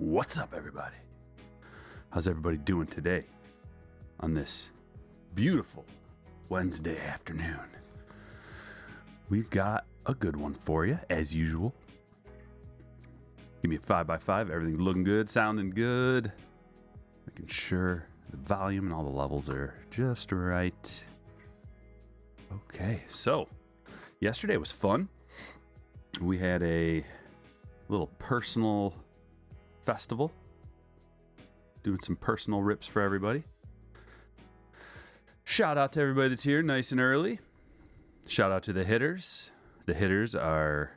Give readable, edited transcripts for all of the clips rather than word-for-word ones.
What's up, everybody? How's everybody doing today on this beautiful Wednesday afternoon? We've got a good one for you, as usual. Give me a 5x5. Everything's looking good, sounding good. Making sure the volume and all the levels are just right. Okay, so yesterday was fun. We had a little personal festival, doing some personal rips for everybody. Shout out to everybody that's here nice and early. Shout out to the hitters. The hitters are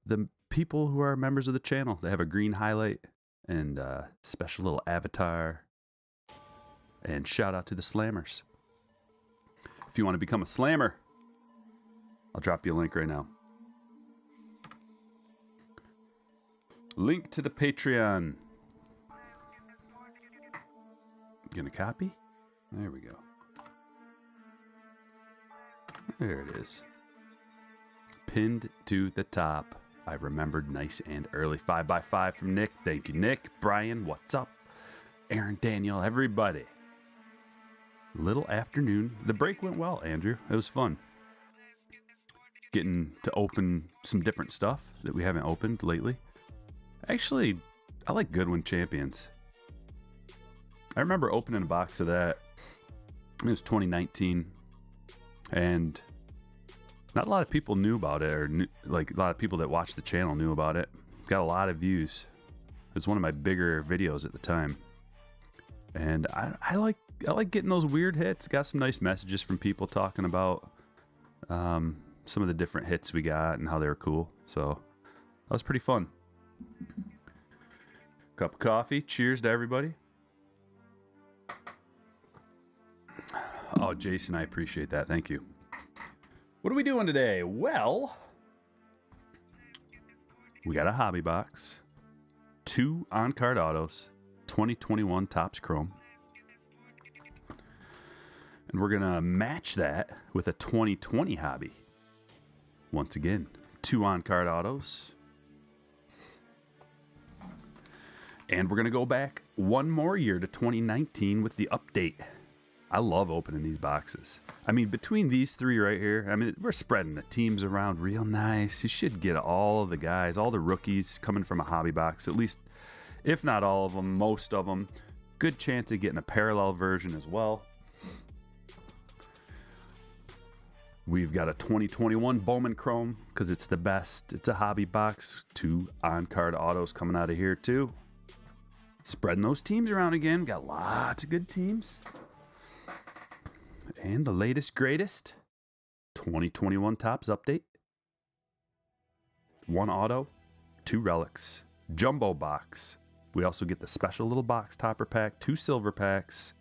the people who are members of the channel. They have a green highlight and a special little avatar. And shout out to the slammers. If you want to become a slammer, I'll drop you a link right now. Link to the Patreon. Gonna copy? There we go. There it is. Pinned to the top. I remembered nice and early. 5x5 from Nick. Thank you, Nick. Brian, what's up? Aaron, Daniel, everybody. Little afternoon. The break went well, Andrew. It was fun. Getting to open some different stuff that we haven't opened lately. Actually, I like Goodwin Champions. I remember opening a box of that. It was 2019. And not a lot of people knew about it, or a lot of people that watched the channel knew about it. Got a lot of views. It was one of my bigger videos at the time. And I like getting those weird hits. Got some nice messages from people talking about some of the different hits we got and how they were cool. So that was pretty fun. Cup of coffee. Cheers to everybody. Oh, Jason, I appreciate that. Thank you. What are we doing today? Well, we got a hobby box, 2 on-card autos, 2021 Topps Chrome. And we're going to match that with a 2020 hobby. Once again, 2 on-card autos. And we're going to go back one more year to 2019 with the update. I love opening these boxes. I mean, between these 3 right here, I mean, we're spreading the teams around real nice. You should get all of the guys, all the rookies coming from a hobby box, at least, if not all of them, most of them. Good chance of getting a parallel version as well. We've got a 2021 Bowman Chrome because it's the best. It's a hobby box. 2 on-card autos coming out of here too. Spreading those teams around again. Got lots of good teams. And the latest, greatest 2021 Topps update. 1 auto, 2 relics, jumbo box. We also get the special little box topper pack, 2 silver packs,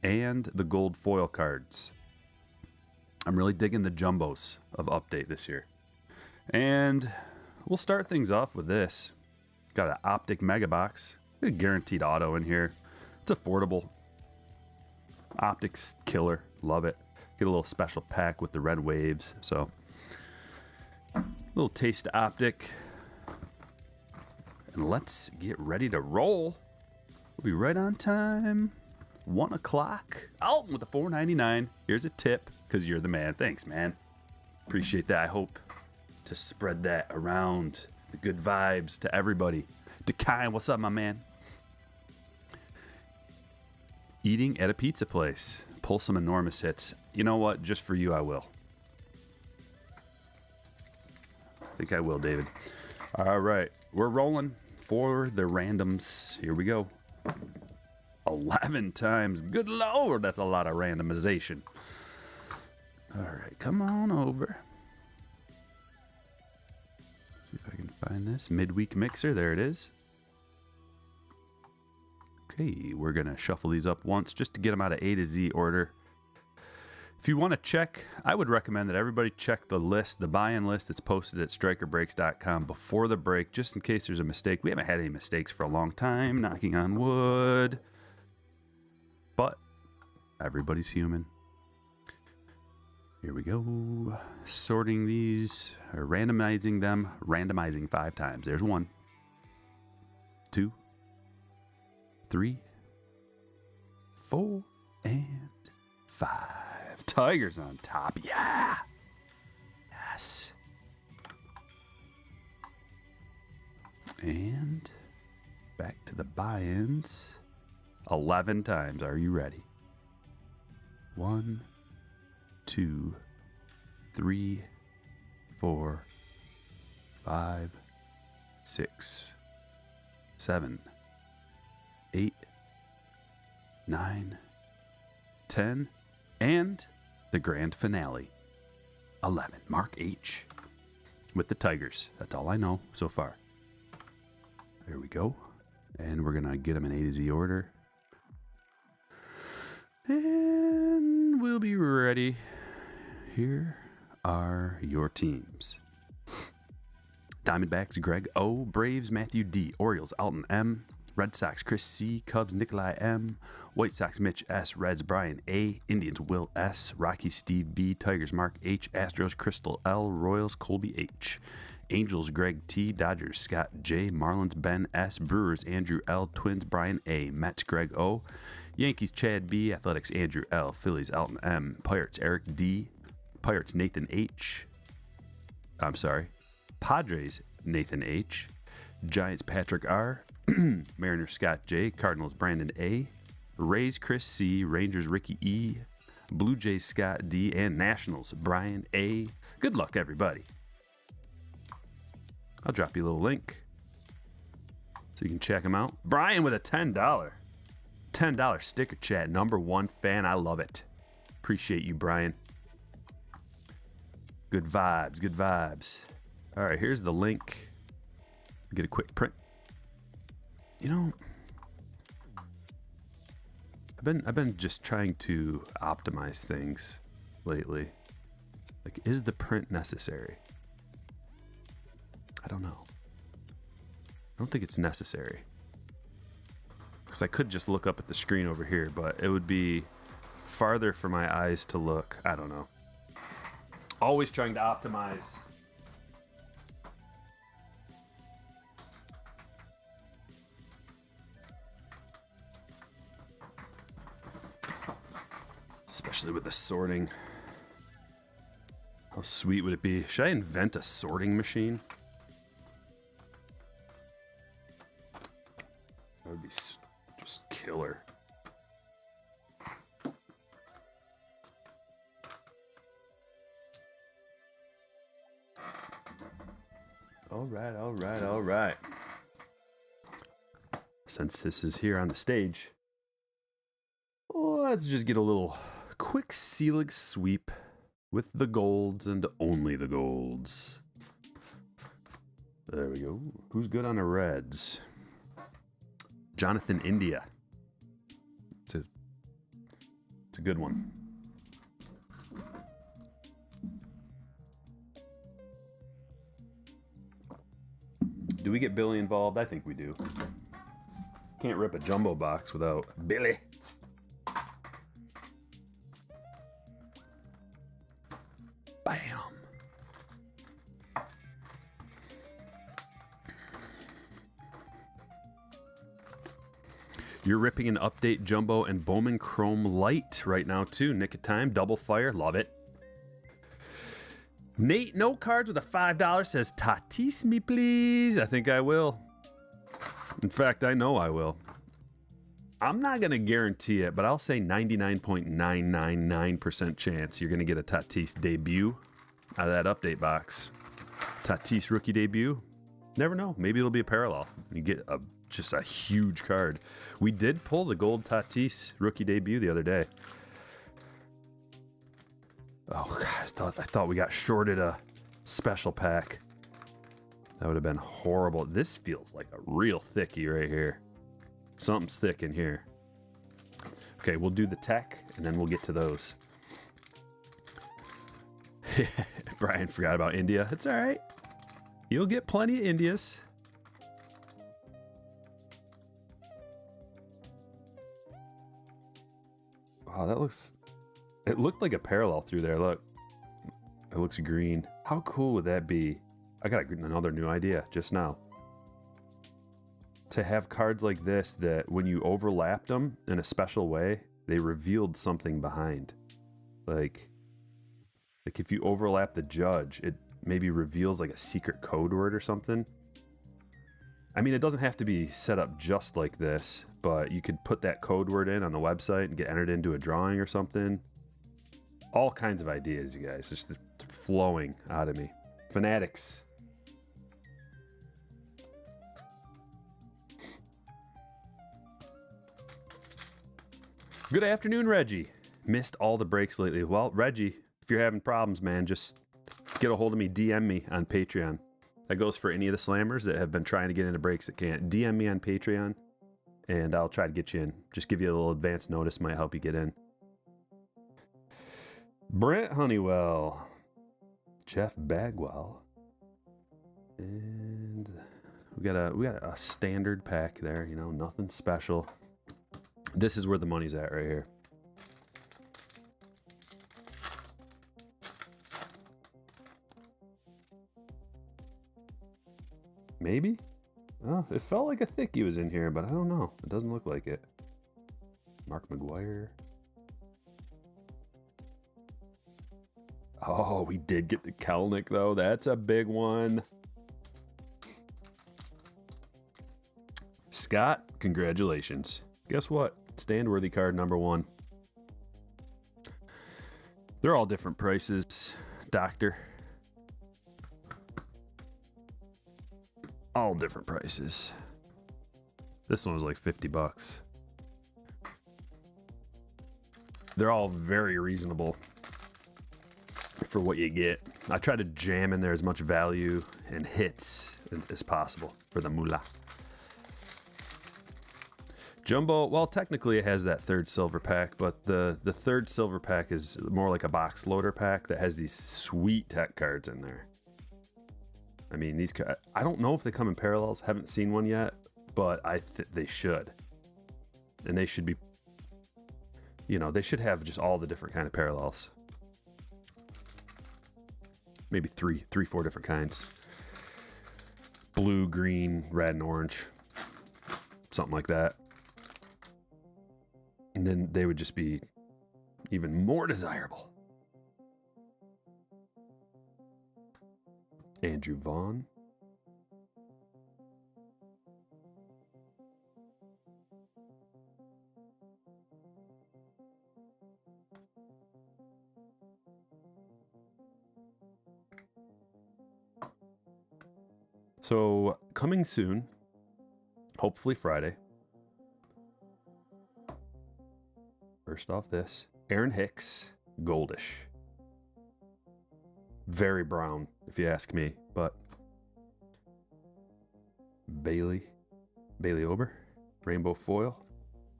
and the gold foil cards. I'm really digging the jumbos of update this year. And we'll start things off with this. Got an optic mega box. A guaranteed auto in here. It's affordable. Optics killer. Love it. Get a little special pack with the red waves. So, a little taste of optic. And let's get ready to roll. We'll be right on time. 1 o'clock. Alton with the $4.99. Here's a tip because you're the man. Thanks, man. Appreciate that. I hope to spread that around. The good vibes to everybody. Dekai, what's up, my man? Eating at a pizza place. Pull some enormous hits. You know what? Just for you, I will. I think I will, David. All right. We're rolling for the randoms. Here we go. 11 times. Good Lord. That's a lot of randomization. All right. Come on over. See if I can find this. Midweek mixer. There it is. Okay, we're going to shuffle these up once just to get them out of A to Z order. If you want to check, I would recommend that everybody check the list, the buy-in list that's posted at strikerbreaks.com before the break, just in case there's a mistake. We haven't had any mistakes for a long time, knocking on wood. But everybody's human. Here we go. Sorting these, or randomizing them. Randomizing 5 times. There's 1, 2, 3, 4, and 5. Tigers on top. Yeah. Yes. And back to the buy-ins. 11 times. Are you ready? 1, 2, 3, 4, 5, 6, 7, 8, 9, 10, and the grand finale. 11. Mark H. with the Tigers. That's all I know so far. There we go. And we're going to get them in A to Z order. And we'll be ready. Here are your teams. Diamondbacks, Greg O. Braves, Matthew D. Orioles, Alton M. Red Sox, Chris C. Cubs, Nikolai M. White Sox, Mitch S. Reds, Brian A. Indians, Will S. Rocky, Steve B. Tigers, Mark H. Astros, Crystal L. Royals, Colby H. Angels, Greg T. Dodgers, Scott J. Marlins, Ben S. Brewers, Andrew L. Twins, Brian A. Mets, Greg O. Yankees, Chad B. Athletics, Andrew L. Phillies, Alton M. Pirates, Eric D. Pirates, Nathan H. I'm sorry. Padres, Nathan H. Giants, Patrick R. Mariners, Scott J. Cardinals, Brandon A. Rays, Chris C. Rangers, Ricky E. Blue Jays, Scott D. And Nationals, Brian A. Good luck, everybody. I'll drop you a little link so you can check them out. Brian with a $10 sticker chat. #1 fan. I love it. Appreciate you, Brian. Good vibes. Good vibes. All right, here's the link. Get a quick print. You know, I've been just trying to optimize things lately. Like, is the print necessary? I don't know. I don't think it's necessary. Because I could just look up at the screen over here, but it would be farther for my eyes to look. I don't know. Always trying to optimize. Especially with the sorting. How sweet would it be? Should I invent a sorting machine? That would be just killer. All right. Since this is here on the stage, let's just get a little quick Selig sweep with the golds and only the golds. There we go. Who's good on the Reds? Jonathan India. It's a good one. Do we get Billy involved? I think we do. Can't rip a jumbo box without Billy. Bam. You're ripping an update jumbo and Bowman Chrome Light right now too. Nick of time, double fire, love it. Nate, no cards with a $5 says, Tatis me please. I think I will. In fact, I know I will. I'm not going to guarantee it, but I'll say 99.999% chance you're going to get a Tatis debut out of that update box. Tatis rookie debut. Never know. Maybe it'll be a parallel. You get just a huge card. We did pull the gold Tatis rookie debut the other day. Oh, God, I thought we got shorted a special pack. That would have been horrible. This feels like a real thickie right here. Something's thick in here. Okay, we'll do the tech, and then we'll get to those. Brian forgot about India. It's all right. You'll get plenty of Indias. Wow, that looks... It looked like a parallel through there. Look. It looks green. How cool would that be? I got another new idea just now. to have cards like this that when you overlapped them in a special way, they revealed something behind. Like if you overlap the judge, it maybe reveals like a secret code word or something. I mean, it doesn't have to be set up just like this, but you could put that code word in on the website and get entered into a drawing or something. All kinds of ideas, you guys. Just flowing out of me. Fanatics. Good afternoon, Reggie. Missed all the breaks lately. Well, Reggie, if you're having problems, man, just get a hold of me. DM me on Patreon. That goes for any of the slammers that have been trying to get into breaks that can't. DM me on Patreon, and I'll try to get you in. Just give you a little advance notice. Might help you get in. Brent Honeywell. Jeff Bagwell. And we got a standard pack there, you know, nothing special. This is where the money's at right here. Maybe? Oh, it felt like a thickie was in here, but I don't know. It doesn't look like it. Mark McGuire. Oh, we did get the Kelnick, though. That's a big one. Scott, congratulations. Guess what? Stand-worthy card number 1. They're all different prices, Doctor. All different prices. This one was like $50. They're all very reasonable for what you get. I try to jam in there as much value and hits as possible for the moolah. Jumbo, well, technically it has that third silver pack, but the third silver pack is more like a box loader pack that has these sweet tech cards in there. I mean, these I don't know if they come in parallels. Haven't seen one yet, but they should. And they should be, you know, they should have just all the different kind of parallels. Maybe three, 4 different kinds. Blue, green, red, and orange. Something like that. And then they would just be even more desirable. Andrew Vaughn. So, coming soon, hopefully Friday. First off this, Aaron Hicks, goldish. Very brown, if you ask me, but Bailey Ober, rainbow foil.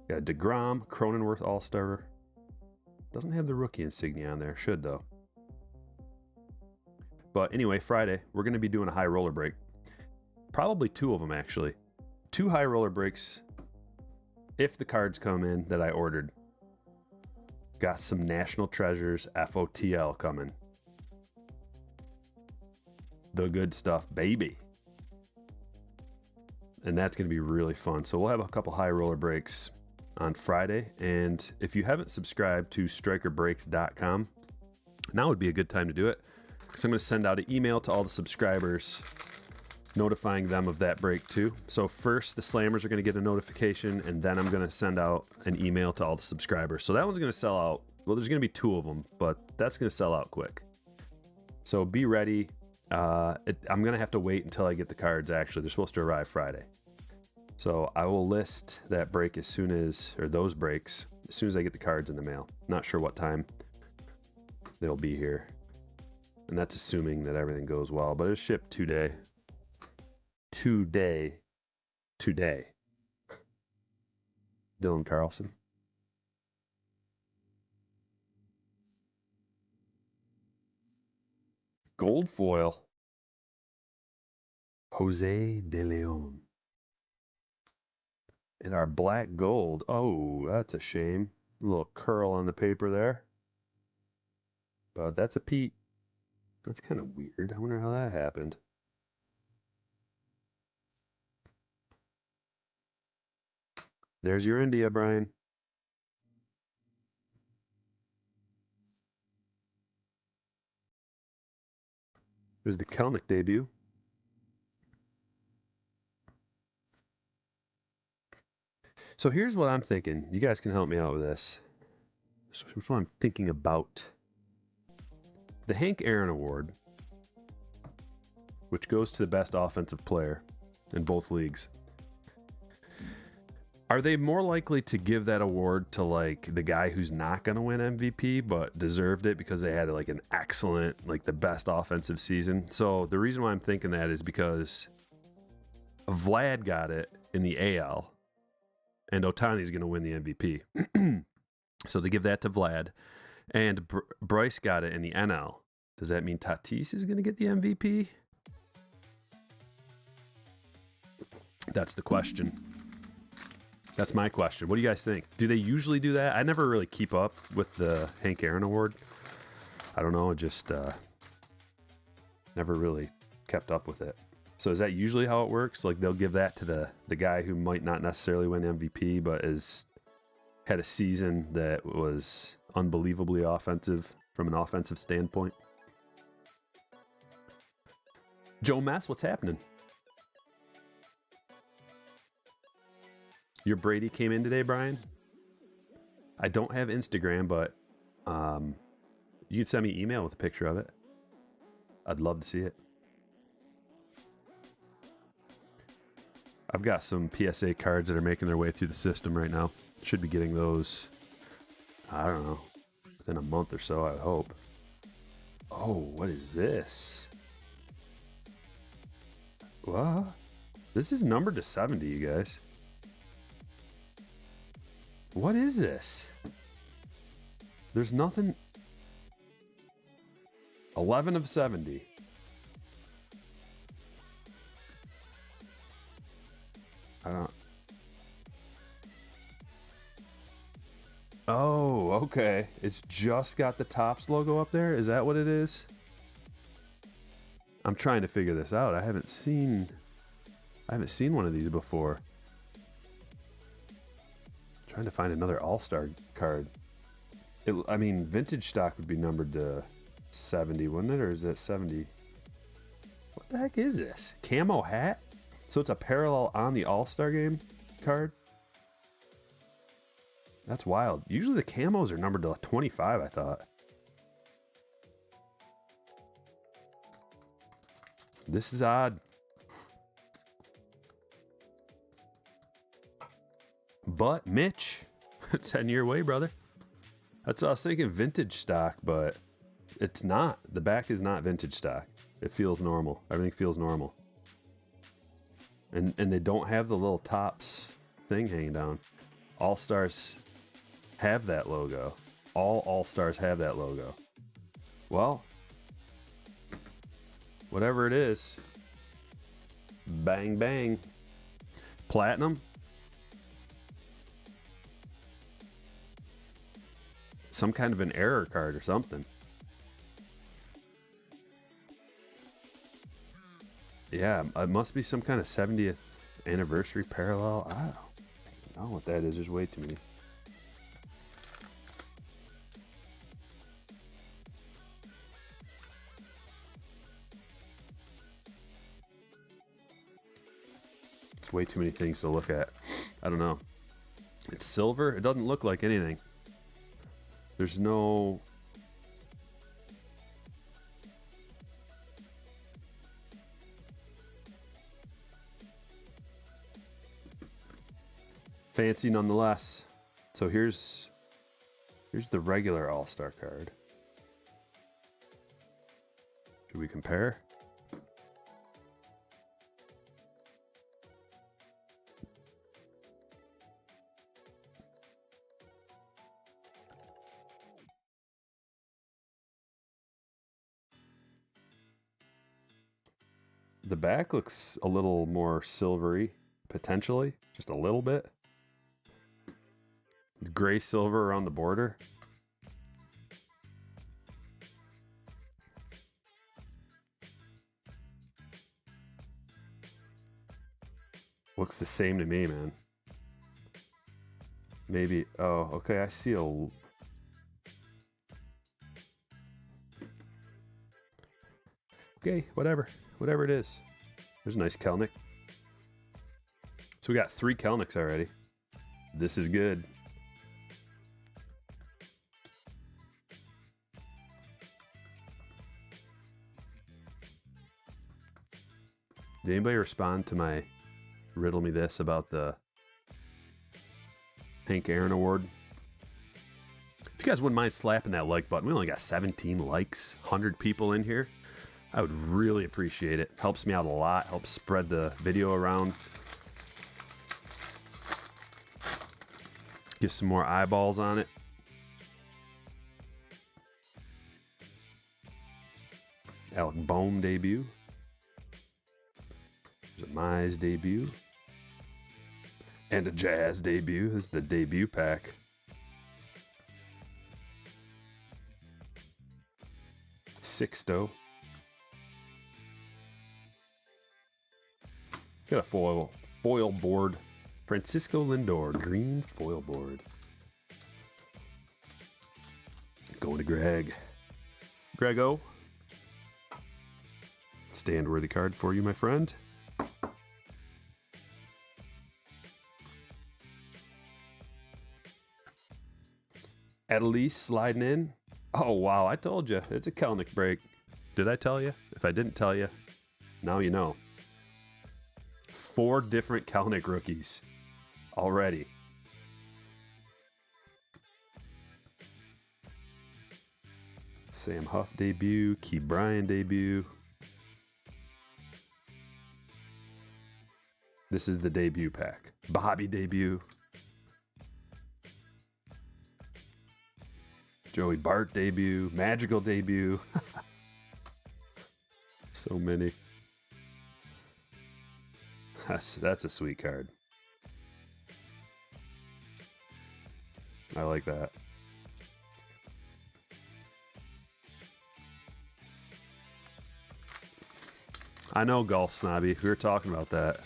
Got DeGrom, Cronenworth All-Star. Doesn't have the rookie insignia on there, should though. But anyway, Friday, we're going to be doing a high roller break. Probably 2 of them, actually. 2 high roller breaks, if the cards come in that I ordered. Got some National Treasures FOTL coming. The good stuff, baby. And that's going to be really fun. So we'll have a couple high roller breaks on Friday. And if you haven't subscribed to strikerbreaks.com, now would be a good time to do it. Because I'm going to send out an email to all the subscribers notifying them of that break too. So first the slammers are going to get a notification, and then I'm going to send out an email to all the subscribers. So that one's going to sell out. Well, there's going to be 2 of them, but that's going to sell out quick. So be ready. I'm going to have to wait until I get the cards. Actually, they're supposed to arrive Friday. So I will list that break as soon as, or those breaks, as soon as I get the cards in the mail. Not sure what time they'll be here. And that's assuming that everything goes well, but it's shipped today. Today. Dylan Carlson. Gold foil. Jose De Leon. And our black gold. Oh, that's a shame. A little curl on the paper there. But that's a Pete. That's kind of weird. I wonder how that happened. There's your India, Brian. There's the Kelnick debut. So here's what I'm thinking. You guys can help me out with this. Here's what I'm thinking about. The Hank Aaron Award, which goes to the best offensive player in both leagues. Are they more likely to give that award to like the guy who's not going to win MVP but deserved it because they had like an excellent, like the best offensive season? So the reason why I'm thinking that is because Vlad got it in the AL and Ohtani's going to win the MVP. So they give that to Vlad, and Bryce got it in the NL. Does that mean Tatis is going to get the MVP? That's the question. That's my question. What do you guys think? Do they usually do that? I never really keep up with the Hank Aaron Award. I don't know, just never really kept up with it. So is that usually how it works? Like they'll give that to the guy who might not necessarily win MVP, but had a season that was unbelievably offensive from an offensive standpoint. Joe Mess, what's happening? Your Brady came in today, Brian? I don't have Instagram, but you can send me an email with a picture of it. I'd love to see it. I've got some PSA cards that are making their way through the system right now. Should be getting those, I don't know, within a month or so, I hope. Oh, what is this? What? This is numbered to 70, you guys. What is this? There's nothing. 11 of 70. I don't. Oh, okay. It's just got the Topps logo up there. Is that what it is? I'm trying to figure this out. I haven't seen one of these before. Trying to find another All-Star card. I mean, vintage stock would be numbered to 70, wouldn't it? Or is that 70? What the heck is this? Camo hat? So it's a parallel on the All-Star game card? That's wild. Usually the camos are numbered to 25, I thought. This is odd. But Mitch, it's heading your way, brother. That's what I was thinking, vintage stock, but it's not. The back is not vintage stock. It feels normal. Everything feels normal. And they don't have the little Topps thing hanging down. All-Stars have that logo. All All-Stars have that logo. Well, whatever it is, bang, bang. Platinum. Some kind of an error card or something. Yeah, it must be some kind of 70th anniversary parallel. I don't know what that is. There's way too many. It's way too many things to look at. I don't know. It's silver. It doesn't look like anything. There's no... Fancy nonetheless. So here's the regular All-Star card. Should we compare? The back looks a little more silvery, potentially, just a little bit. Gray silver around the border. Looks the same to me, man. Maybe. Oh, okay. I see a. Okay, whatever. Whatever it is. There's a nice Kelnick. So we got 3 Kelnicks already. This is good. Did anybody respond to my riddle me this about the Hank Aaron Award? If you guys wouldn't mind slapping that like button, we only got 17 likes, 100 people in here. I would really appreciate it. Helps me out a lot, helps spread the video around. Get some more eyeballs on it. Alec Bowman debut. There's a Mize debut. And a Jazz debut. This is the debut pack. Sixto. Got a foil board. Francisco Lindor, green foil board. Going to Greg. Grego. Stand-worthy card for you, my friend. Adelise sliding in. Oh, wow. I told you. It's a Kelnick break. Did I tell you? If I didn't tell you, now you know. 4 different Kelnick rookies already. Sam Huff debut. Key Bryan debut. This is the debut pack. Bobby debut. Joey Bart debut. Magical debut. So many. That's a sweet card. I like that. I know, Golf Snobby. We were talking about that.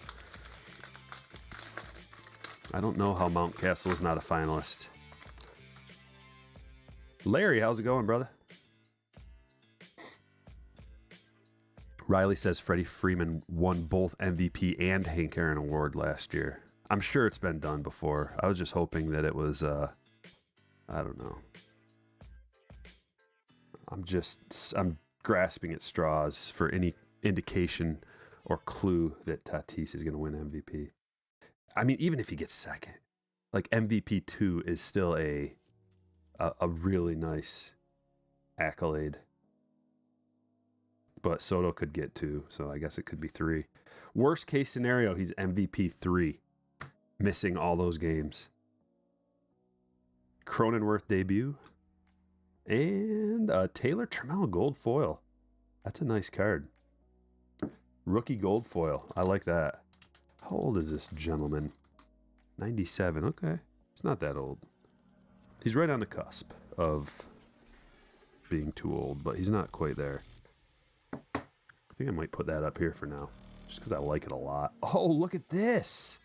I don't know how Mountcastle is not a finalist. Larry, how's it going, brother? Riley says Freddie Freeman won both MVP and Hank Aaron Award last year. I'm sure it's been done before. I was just hoping that it was, I don't know. I'm grasping at straws for any indication or clue that Tatis is going to win MVP. I mean, even if he gets second, like MVP 2 is still a really nice accolade. But Soto could get 2, so I guess it could be 3. Worst case scenario, he's MVP 3, missing all those games. Cronenworth debut. And Taylor Trammell gold foil. That's a nice card. Rookie gold foil. I like that. How old is this gentleman? 97. Okay. It's not that old. He's right on the cusp of being too old, but he's not quite there. I think I might put that up here for now, just because I like it a lot. Oh, look at this.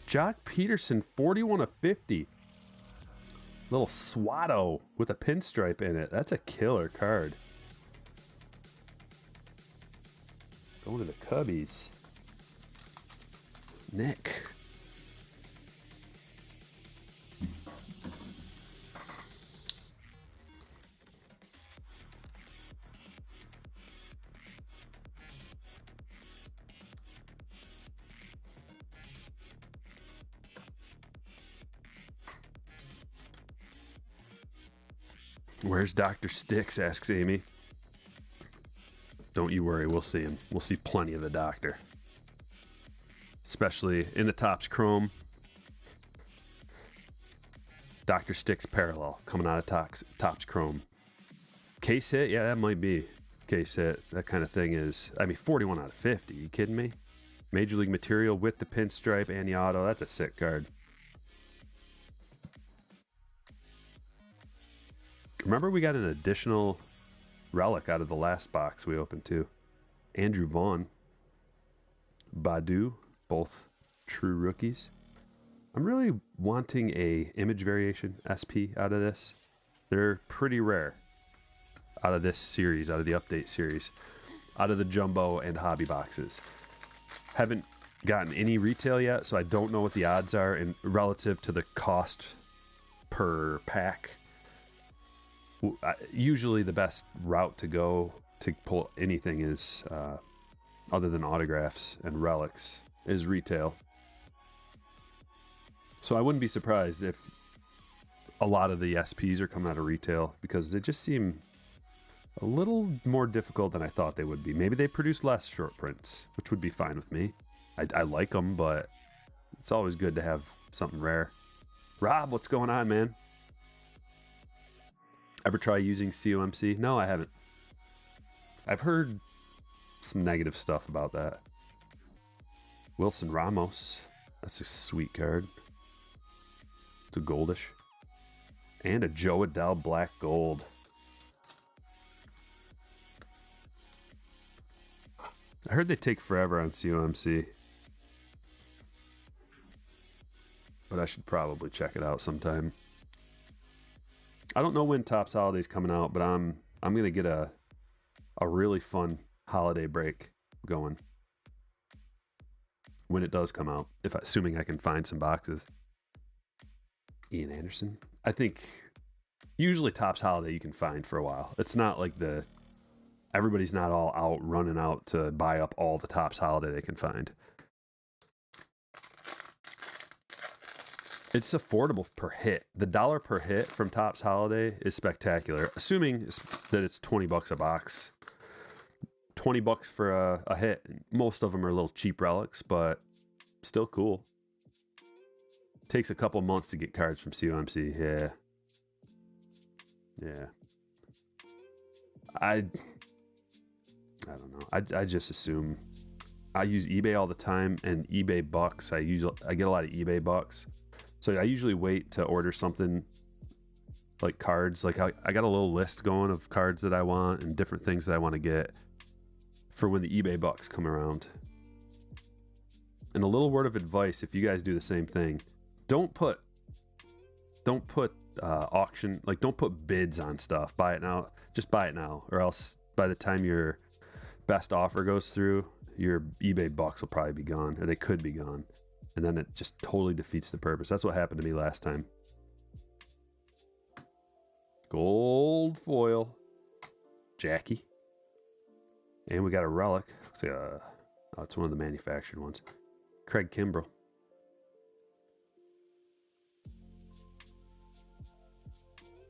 Jock Peterson, 41 of 50. Little Swatto with a pinstripe in it. That's a killer card. Going to the Cubbies. Nick. Where's Dr. Sticks? Asks Amy. Don't you worry, we'll see him. We'll see plenty of the doctor. Especially in the Topps Chrome. Dr. Sticks parallel coming out of Topps Chrome. Case hit? Yeah, that might be case hit. That kind of thing is, I mean, 41 out of 50. You kidding me? Major League material with the pinstripe and the auto. That's a sick card. Remember, we got an additional relic out of the last box we opened too. Andrew Vaughn, Badu, both true rookies. I'm really wanting a image variation SP out of this. They're pretty rare out of this series, out of the update series, out of the jumbo and hobby boxes. Haven't gotten any retail yet, so I don't know what the odds are in relative to the cost per pack. Usually the best route to go to pull anything is, other than autographs and relics, is retail. So I wouldn't be surprised if a lot of the SPs are coming out of retail, because they just seem a little more difficult than I thought they would be. Maybe they produce less short prints, which would be fine with me. I like them, but it's always good to have something rare. Rob, what's going on, man? Ever try using COMC? No, I haven't. I've heard some negative stuff about that. Wilson Ramos. That's a sweet card. It's a goldish. And a Joe Adele black gold. I heard they take forever on COMC. But I should probably check it out sometime. I don't know when Topps Holiday's coming out, but I'm gonna get a really fun holiday break going when it does come out. Assuming I can find some boxes. Ian Anderson. I think usually Topps Holiday you can find for a while. It's not like everybody's not all out running out to buy up all the Topps Holiday they can find. It's affordable per hit. The $1 per hit from Topps Holiday is spectacular, assuming that it's $20 a box. $20 for a hit. Most of them are little cheap relics, but still cool. Takes a couple months to get cards from COMC. Yeah. I don't know. I just assume. I use eBay all the time, and eBay bucks. I get a lot of eBay bucks. So I usually wait to order something like cards. Like I got a little list going of cards that I want and different things that I want to get for when the eBay bucks come around. And a little word of advice, if you guys do the same thing, don't put auction, like don't put bids on stuff. Buy it now. Just buy it now, or else by the time your best offer goes through, your eBay bucks will probably be gone, or they could be gone. And then it just totally defeats the purpose. That's what happened to me last time. Gold foil. Jackie. And we got a relic. Looks like it's one of the manufactured ones. Craig Kimbrell.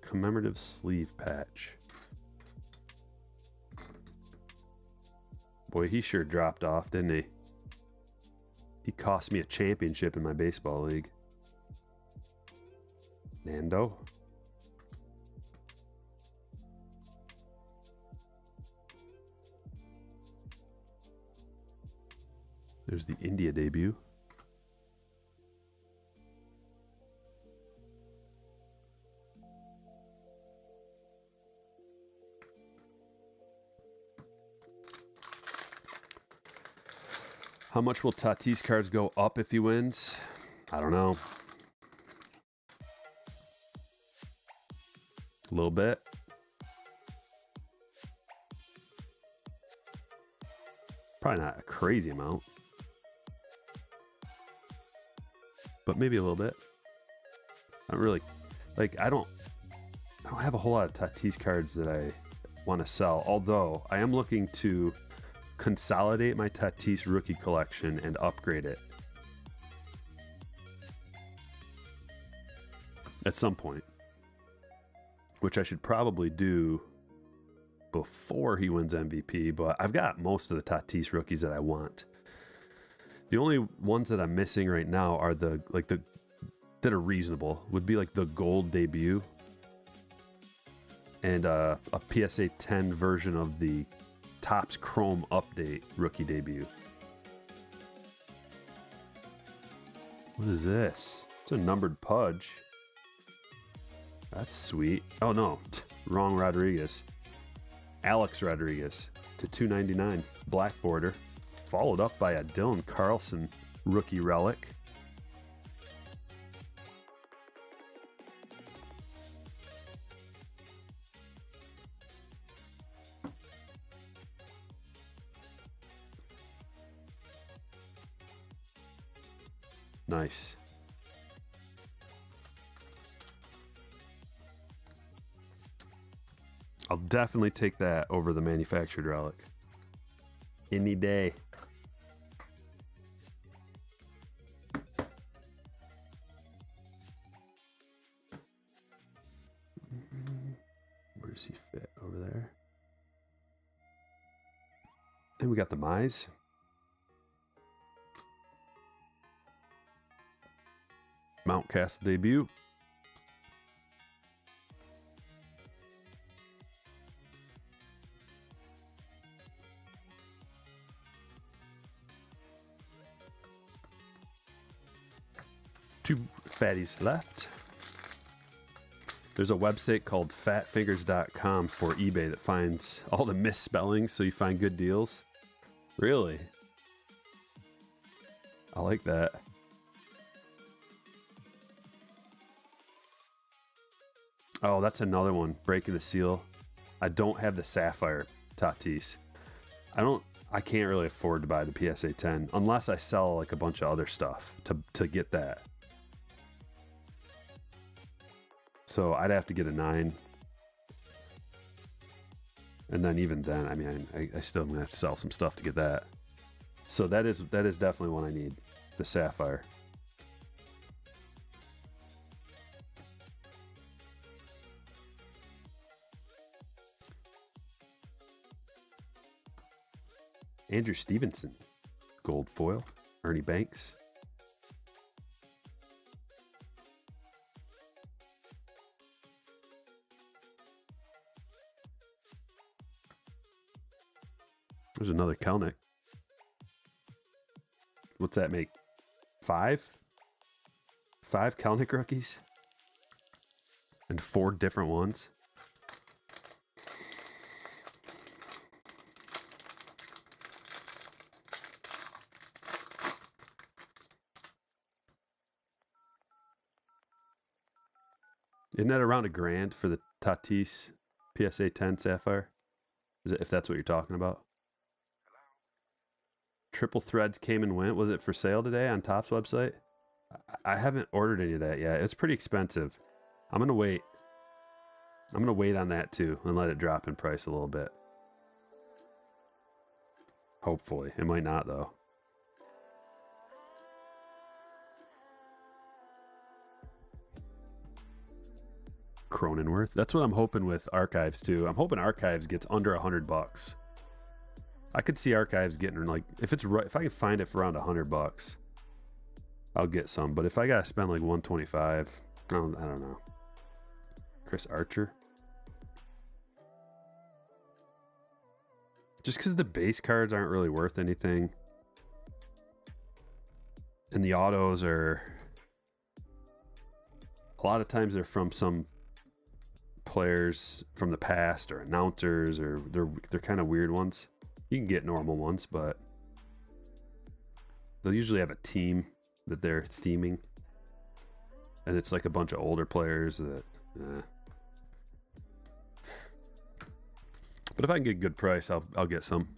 Commemorative sleeve patch. Boy, he sure dropped off, didn't he? He cost me a championship in my baseball league. Nando. There's the India debut. How much will Tatis cards go up if he wins? I don't know. A little bit. Probably not a crazy amount. But maybe a little bit. Not really. Like, I don't have a whole lot of Tatis cards that I want to sell. Although, I am looking to consolidate my Tatis rookie collection and upgrade it at some point, which I should probably do before he wins MVP. But I've got most of the Tatis rookies that I want. The only ones that I'm missing right now are that are reasonable. Would be like the gold debut and a PSA 10 version of the Topps Chrome Update rookie debut. What is this? It's a numbered Pudge. That's sweet. Oh no, wrong Rodriguez. Alex Rodriguez to 299, black border, followed up by a Dylan Carlson rookie relic. Nice. I'll definitely take that over the manufactured relic. Any day. Where does he fit? Over there. And we got the Mize. Mountcastle debut. Two fatties left. There's a website called fatfingers.com for eBay that finds all the misspellings so you find good deals. Really? I like that. Oh, that's another one. Breaking the seal. I don't have the Sapphire Tatis. I can't really afford to buy the PSA 10 unless I sell like a bunch of other stuff to get that. So I'd have to get a 9. And then even then, I mean, I still am gonna have to sell some stuff to get that. So that is definitely one I need. The Sapphire. Andrew Stevenson, gold foil. Ernie Banks. There's another Kelnick. What's that make? 5? 5 Kelnick rookies? And 4 different ones? Isn't that around $1,000 for the Tatis PSA 10 Sapphire? Is it, if that's what you're talking about? Triple Threads came and went. Was it for sale today on Topps website? I haven't ordered any of that yet. It's pretty expensive. I'm going to wait. I'm going to wait on that too and let it drop in price a little bit. Hopefully. It might not though. Cronenworth. That's what I'm hoping with Archives too. I'm hoping Archives gets under $100. I could see Archives getting like if it's right, if I can find it for around $100, I'll get some. But if I gotta spend like 125, I don't know. Chris Archer. Just because the base cards aren't really worth anything, and the autos are a lot of times they're from some players from the past or announcers, or they're kind of weird ones. You can get normal ones, but they'll usually have a team that they're theming, and it's like a bunch of older players that but if I can get a good price, I'll get some.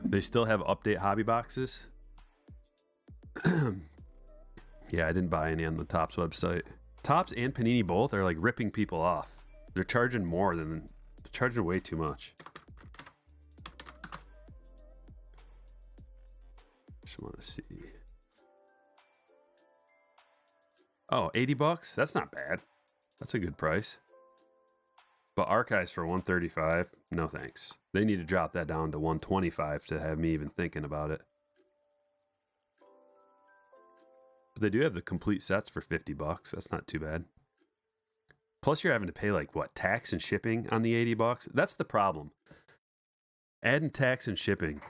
They still have update hobby boxes. Yeah, I didn't buy any on the Topps website. Topps and Panini both are like ripping people off. They're charging they're charging way too much. Just want to see. Oh, $80? That's not bad. That's a good price. But Archives for $135? No thanks. They need to drop that down to $125 to have me even thinking about it. But they do have the complete sets for $50. That's not too bad. Plus you're having to pay like what, tax and shipping on the $80? That's the problem. Adding tax and shipping.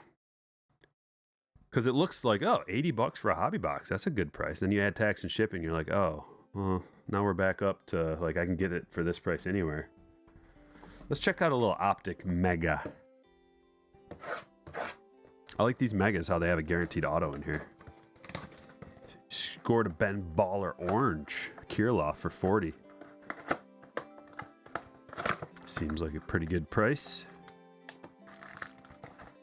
Because it looks like, oh, $80 for a hobby box. That's a good price. Then you add tax and shipping. You're like, oh, well, now we're back up to like I can get it for this price anywhere. Let's check out a little Optic Mega. I like these Megas, how they have a guaranteed auto in here. Scored a Ben Baller Orange Kirilloff for $40. Seems like a pretty good price.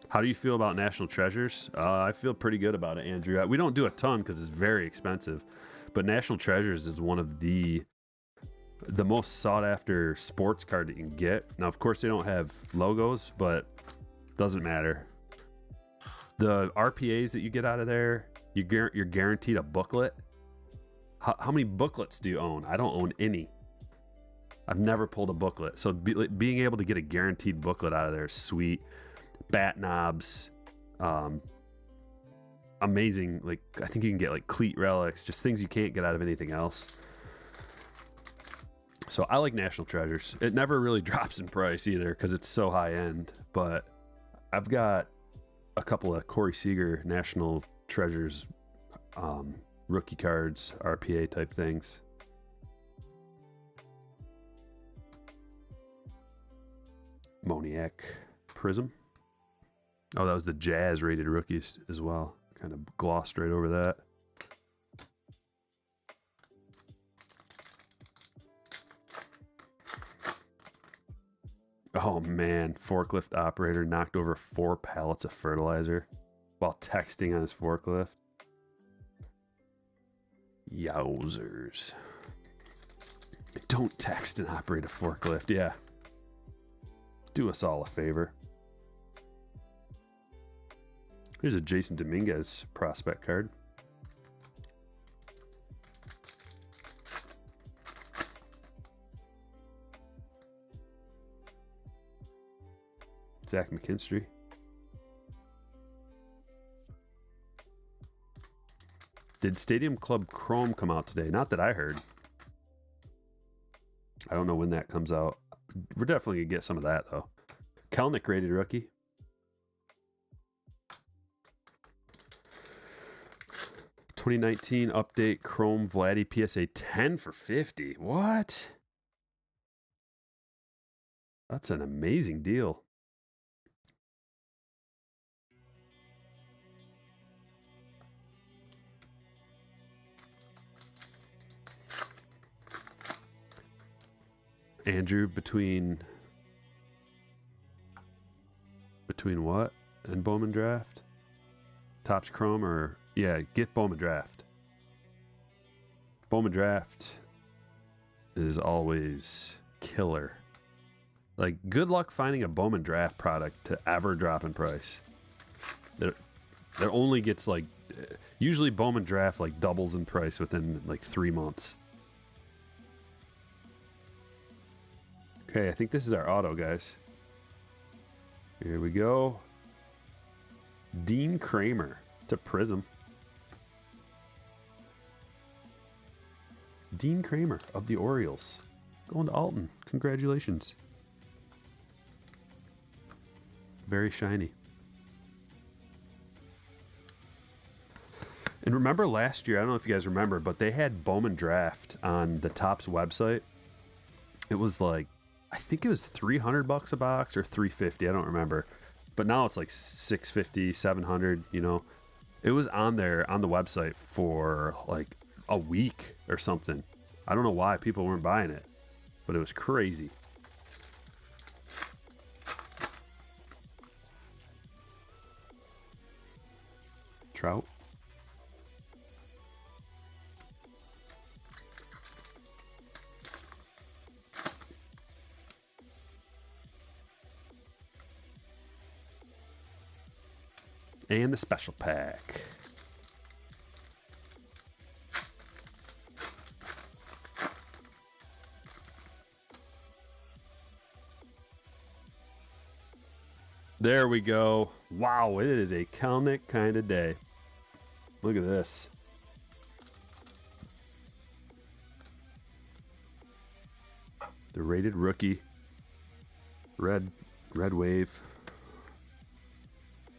How do you feel about National Treasures? I feel pretty good about it, Andrew. We don't do a ton because it's very expensive, but National Treasures is one of the most sought after sports card that you can get. Now, of course, they don't have logos, but doesn't matter. The RPAs that you get out of there, you're guaranteed a booklet. How many booklets do you own? I don't own any. I've never pulled a booklet. So being able to get a guaranteed booklet out of there is sweet. Bat knobs, amazing. Like, I think you can get like cleat relics, just things you can't get out of anything else. So I like National Treasures. It never really drops in price either because it's so high end. But I've got a couple of Corey Seager National Treasures rookie cards, RPA type things. Moniak Prism. Oh, that was the Jazz rated rookies as well. Kind of glossed right over that. Oh man, forklift operator knocked over 4 pallets of fertilizer while texting on his forklift. Yowzers. Don't text and operate a forklift, yeah. Do us all a favor. Here's a Jason Dominguez prospect card. Zach McKinstry. Did Stadium Club Chrome come out today? Not that I heard. I don't know when that comes out. We're definitely going to get some of that, though. Kelnick rated rookie. '19 update Chrome Vladdy PSA 10 for 50. What? That's an amazing deal. Andrew, between what and Bowman draft? Topps Chrome or yeah, get Bowman draft. Bowman draft is always killer. Like, good luck finding a Bowman draft product to ever drop in price. There only gets like, usually Bowman draft like doubles in price within like 3 months. Okay, I think this is our auto, guys. Here we go. Dean Kramer to Prism. Dean Kramer of the Orioles. Going to Alton. Congratulations. Very shiny. And remember last year, I don't know if you guys remember, but they had Bowman Draft on the Topps website. It was like, I think it was $300 a box or $350. I don't remember. But now it's like $650, $700, you know. It was on there on the website for like a week or something. I don't know why people weren't buying it, but it was crazy. Trout. And the special pack. There we go. Wow, it is a Kelnick kind of day. Look at this. The rated rookie. Red wave.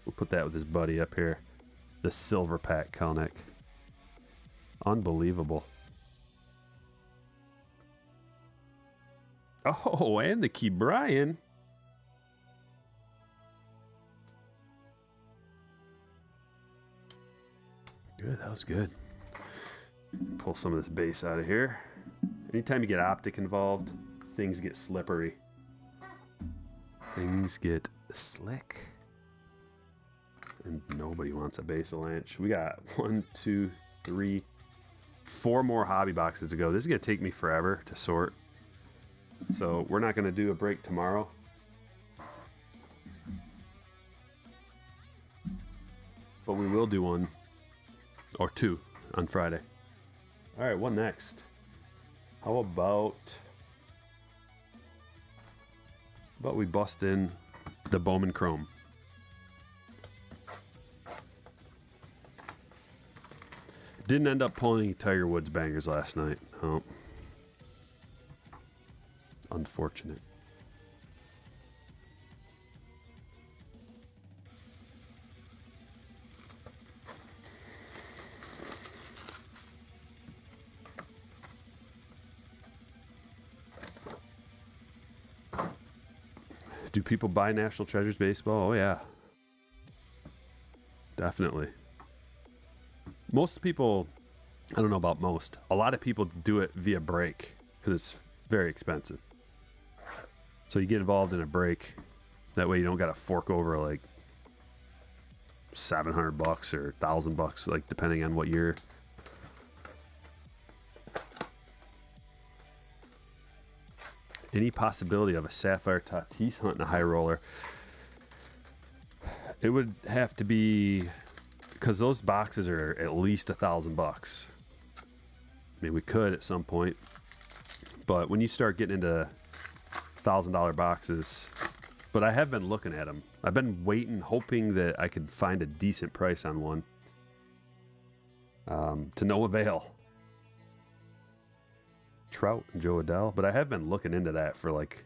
We'll put that with his buddy up here. The silver pack Kelnick. Unbelievable. Oh, and the Key Brian. Good, that was good. Pull some of this base out of here. Anytime you get optic involved, things get slippery. Things get slick. And nobody wants a basal inch. We got 1, 2, 3, 4 more hobby boxes to go. This is going to take me forever to sort. So we're not going to do a break tomorrow. But we will do one or two on Friday. All right, what next? How about we bust in the Bowman Chrome? Didn't end up pulling any Tiger Woods bangers last night. Oh. Unfortunate. Do people buy National Treasures baseball? Oh, yeah. Definitely. Most people, I don't know about most, a lot of people do it via break because it's very expensive. So you get involved in a break. That way you don't got to fork over like $700 or $1,000, like depending on what year. Any possibility of a Sapphire Tatis hunt in a high roller? It would have to be, because those boxes are at least $1,000. I mean, we could at some point, but when you start getting into $1,000 boxes, but I have been looking at them. I've been waiting, hoping that I could find a decent price on one. To no avail. Trout and Joe Adele, but I have been looking into that for like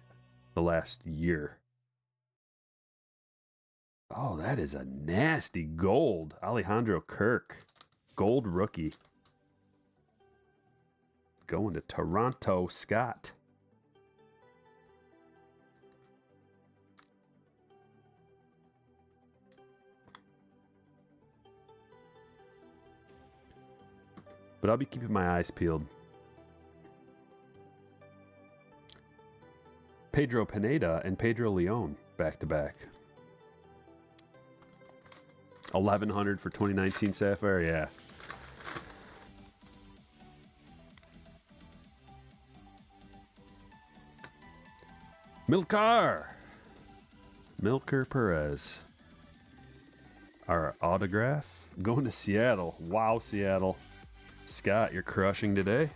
the last year. Oh, that is a nasty gold. Alejandro Kirk. Gold rookie. Going to Toronto, Scott. But I'll be keeping my eyes peeled. Pedro Pineda and Pedro Leon back to back. 1,100 for 2019 Sapphire, yeah. Milker Perez. Our autograph going to Seattle. Wow, Seattle. Scott, you're crushing today.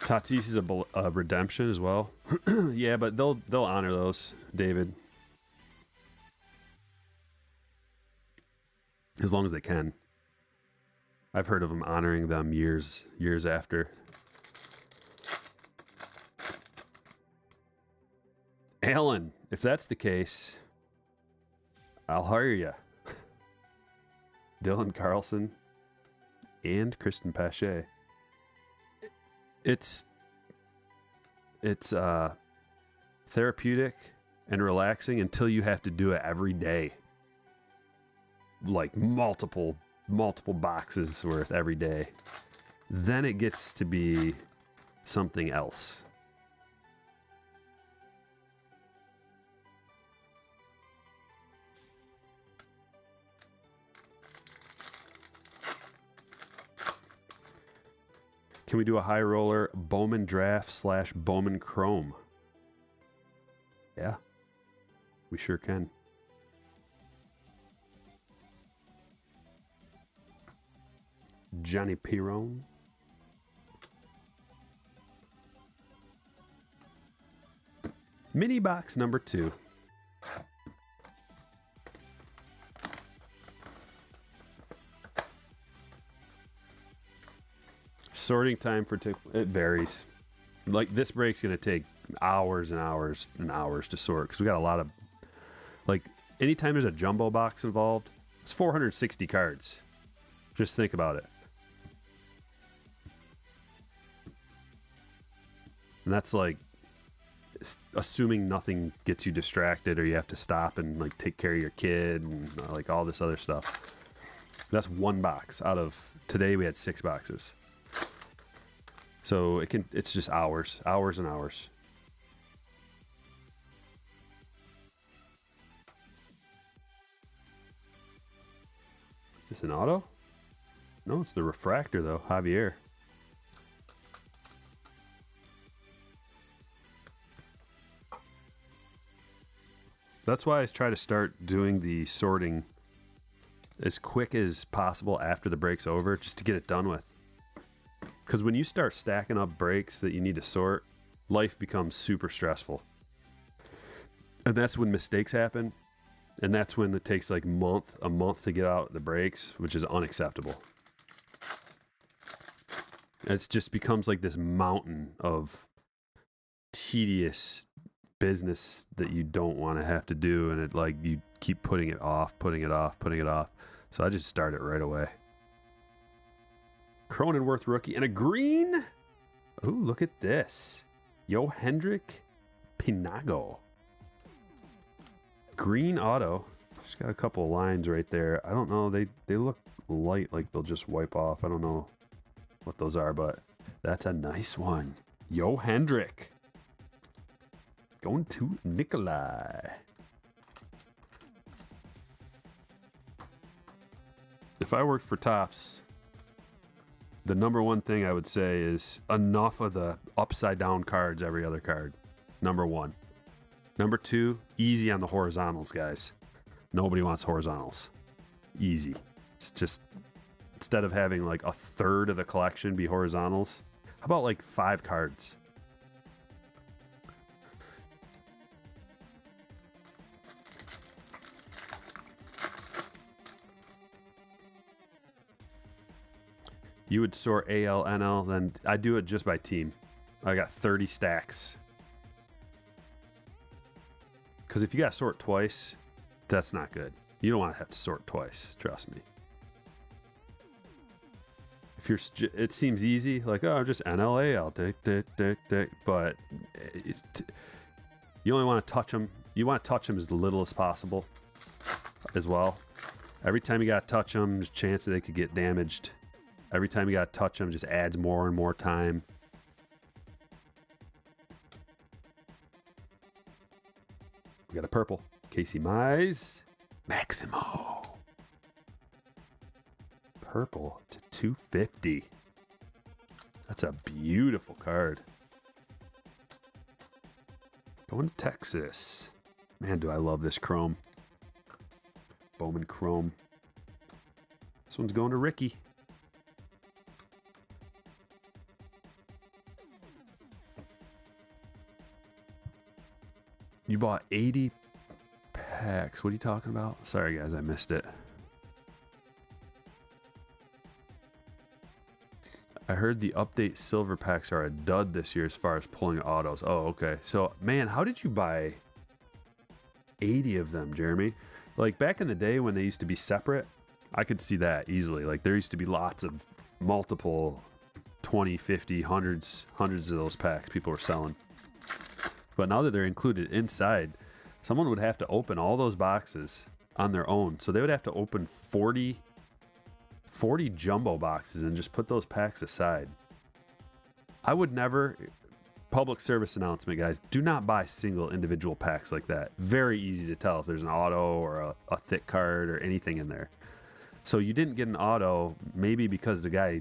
Tatis is a redemption as well. Yeah, but they'll honor those, David. As long as they can. I've heard of them honoring them years after. Alan, if that's the case, I'll hire you. Dylan Carlson and Kristen Pache. It's therapeutic and relaxing until you have to do it every day. Like multiple boxes worth every day. Then it gets to be something else. Can we do a high roller Bowman draft / Bowman Chrome? Yeah, we sure can. Johnny Pirone. Mini box number 2. Sorting time for it varies. Like this break's going to take hours and hours and hours to sort because we got a lot of, like, anytime there's a jumbo box involved, it's 460 cards. Just think about it. And that's like assuming nothing gets you distracted or you have to stop and like take care of your kid and like all this other stuff. That's one box out of today. We had 6 boxes. So it's just hours and hours. Is this an auto? No, it's the refractor though, Javier. That's why I try to start doing the sorting as quick as possible after the break's over, just to get it done with. Because when you start stacking up breaks that you need to sort, life becomes super stressful. And that's when mistakes happen. And that's when it takes like a month to get out the breaks, which is unacceptable. It just becomes like this mountain of tedious business that you don't want to have to do, and it like you keep putting it off. So I just start it right away. Cronenworth rookie and a green. Oh, look at this. Hendrik Pinago. Green auto. Just got a couple of lines right there. I don't know. They look light, like they'll just wipe off. I don't know what those are, but that's a nice one. Hendrik. Going to Nikolai. If I worked for Topps, the number one thing I would say is enough of the upside down cards every other card. Number one. Number two, easy on the horizontals, guys. Nobody wants horizontals. Easy. It's just, instead of having like a third of the collection be horizontals, how about like 5 cards? You would sort AL, NL, then I do it just by team. I got 30 stacks. Because if you got to sort twice, that's not good. You don't want to have to sort twice, trust me. If you're, it seems easy, like, oh, just NL, AL, but you only want to touch them. You want to touch them as little as possible as well. Every time you got to touch them, there's a chance that they could get damaged. Every time you got to touch them, just adds more and more time. We got a purple. Casey Mize. Maximo. Purple to 250. That's a beautiful card. Going to Texas. Man, do I love this chrome. Bowman chrome. This one's going to Ricky. You bought 80 packs. What are you talking about? Sorry, guys, I missed it. I heard the update silver packs are a dud this year as far as pulling autos. Oh, okay. So, man, how did you buy 80 of them, Jeremy? Like, back in the day when they used to be separate, I could see that easily. Like, there used to be lots of multiple 20, 50, hundreds of those packs people were selling. But now that they're included inside, someone would have to open all those boxes on their own. So they would have to open 40 jumbo boxes and just put those packs aside. I would never, public service announcement, guys, do not buy single individual packs like that. Very easy to tell if there's an auto or a thick card or anything in there. So you didn't get an auto, maybe because the guy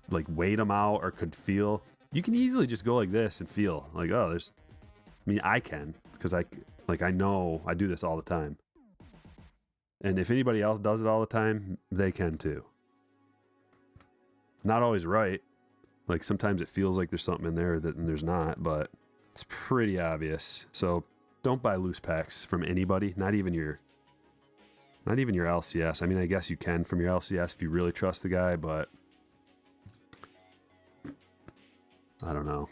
like weighed them out or could feel. You can easily just go like this and feel like, oh, there's, I mean, I can, because I know I do this all the time. And if anybody else does it all the time, they can too. Not always right. Like sometimes it feels like there's something in there that and there's not, but it's pretty obvious. So don't buy loose packs from anybody, not even your LCS. I mean, I guess you can from your LCS if you really trust the guy, but I don't know.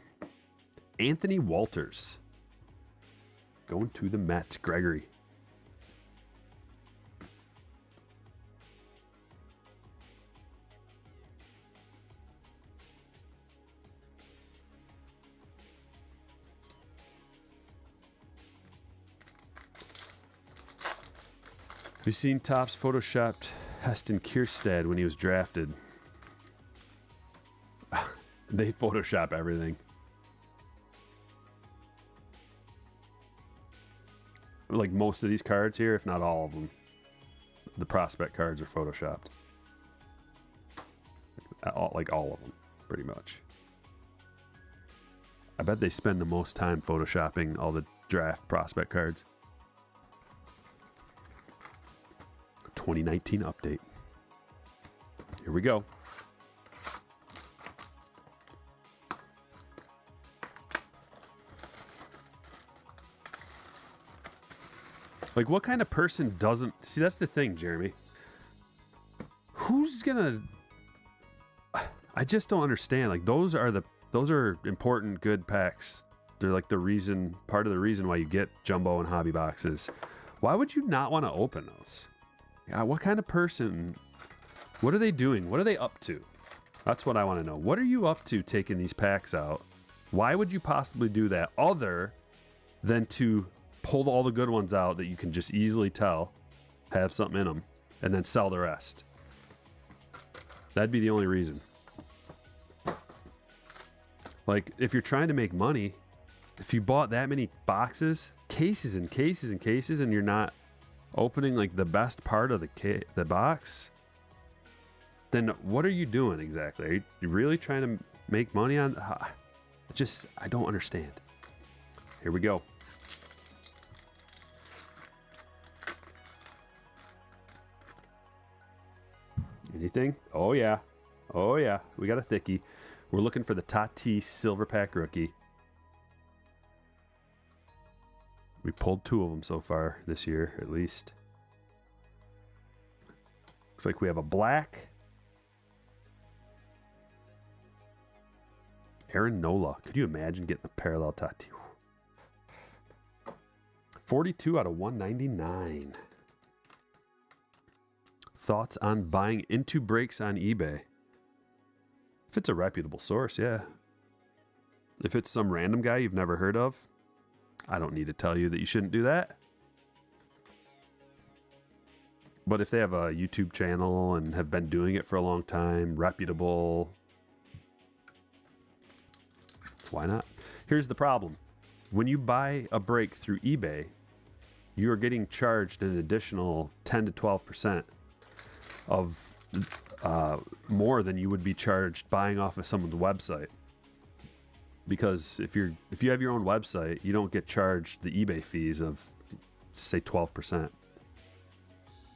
Anthony Walters. Going to the Mets. Gregory. We've seen Topps photoshopped Heston Kierstead when he was drafted. They Photoshop everything. Like most of these cards here, if not all of them, the prospect cards are Photoshopped. Like all of them, pretty much. I bet they spend the most time Photoshopping all the draft prospect cards. 2019 update. Here we go. Like, what kind of person doesn't... See, that's the thing, Jeremy. Who's gonna... I just don't understand. Like, those are important, good packs. They're like part of the reason why you get jumbo and hobby boxes. Why would you not want to open those? Yeah, what kind of person... What are they doing? What are they up to? That's what I want to know. What are you up to taking these packs out? Why would you possibly do that other than to pull all the good ones out that you can just easily tell have something in them and then sell the rest? That'd be the only reason. Like, if you're trying to make money, if you bought that many boxes, cases and cases and cases, and you're not opening like the best part of the box, then what are you doing exactly? Are you really trying to make money on... I don't understand. Here we go. Anything? Oh yeah. Oh yeah. We got a thickie. We're looking for the Tatis Silver Pack rookie. We pulled 2 of them so far this year, at least. Looks like we have a black. Aaron Nola. Could you imagine getting a parallel Tatis? 42 out of 199. Thoughts on buying into breaks on eBay? If it's a reputable source, yeah. If it's some random guy you've never heard of, I don't need to tell you that you shouldn't do that. But if they have a YouTube channel and have been doing it for a long time, reputable, why not? Here's the problem. When you buy a break through eBay, you are getting charged an additional 10 to 12% of more than you would be charged buying off of someone's website. Because if you have your own website, you don't get charged the eBay fees of, say, 12%.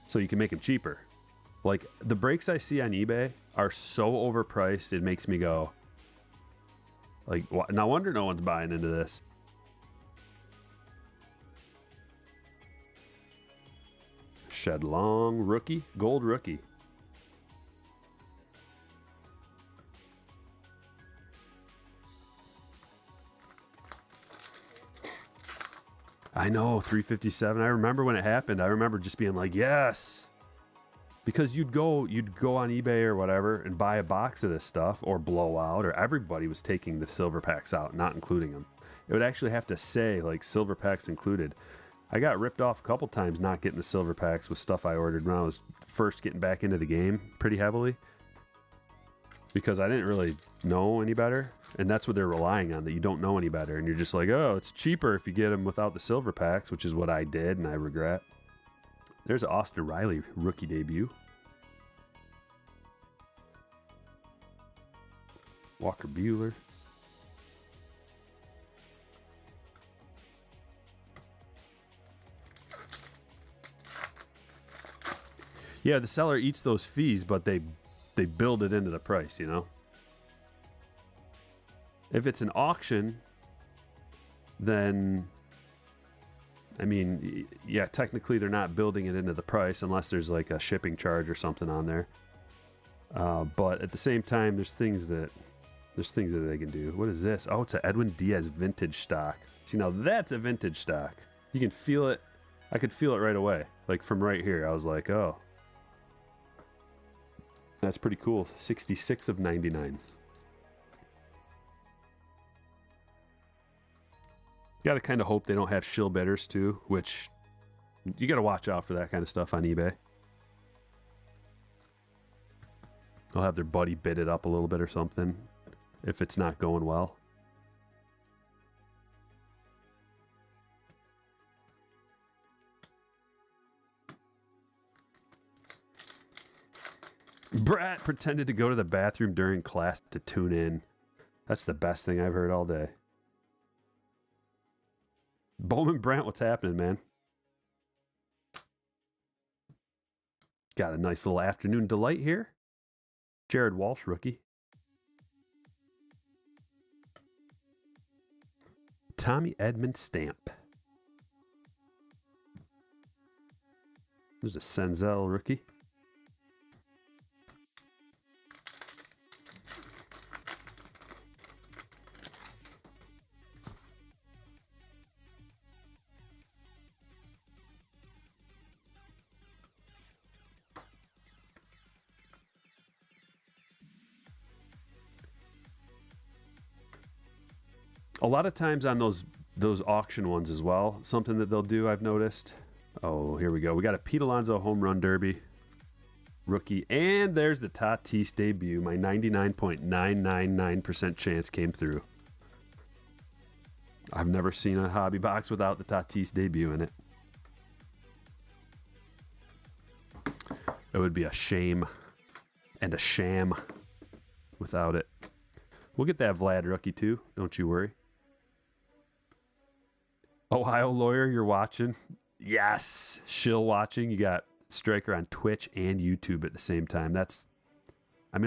So you can make them cheaper. Like, the breaks I see on eBay are so overpriced, it makes me go, like, no wonder no one's buying into this. Shed Long rookie, gold rookie. I know, 357. I remember when it happened. I remember just being like, yes. Because you'd go on eBay or whatever and buy a box of this stuff, or Blowout, or everybody was taking the silver packs out, not including them. It would actually have to say, like, silver packs included. I got ripped off a couple times not getting the silver packs with stuff I ordered when I was first getting back into the game pretty heavily, because I didn't really know any better. And that's what they're relying on, that you don't know any better. And you're just like, oh, it's cheaper if you get them without the silver packs, which is what I did and I regret. There's an Austin Riley rookie debut. Walker Buehler. Yeah, the seller eats those fees, but they build it into the price, you know? If it's an auction, then, I mean, yeah, technically they're not building it into the price unless there's like a shipping charge or something on there. But at the same time, there's things that they can do. What is this? Oh, it's an Edwin Diaz vintage stock. See, now that's a vintage stock. You can feel it. I could feel it right away. Like from right here, I was like, oh. That's pretty cool. 66 of 99. Got to kind of hope they don't have shill bidders too, which You got to watch out for that kind of stuff on eBay. They'll have their buddy bid it up a little bit or something if it's not going well. Brat pretended to go to the bathroom during class to tune in. That's the best thing I've heard all day. Bowman Brant, what's happening, man? Got a nice little afternoon delight here. Jared Walsh, rookie. Tommy Edmond stamp. There's a Senzel rookie. A lot of times on those auction ones as well, something that they'll do, I've noticed. Oh, here we go. We got a Pete Alonso home run derby rookie, and there's the Tatis debut. My 99.999% chance came through. I've never seen a hobby box without the Tatis debut in it. It would be a shame and a sham without it. We'll get that Vlad rookie too, don't you worry. Ohio Lawyer, you're watching? Yes. Shill watching. You got Striker on Twitch and YouTube at the same time. I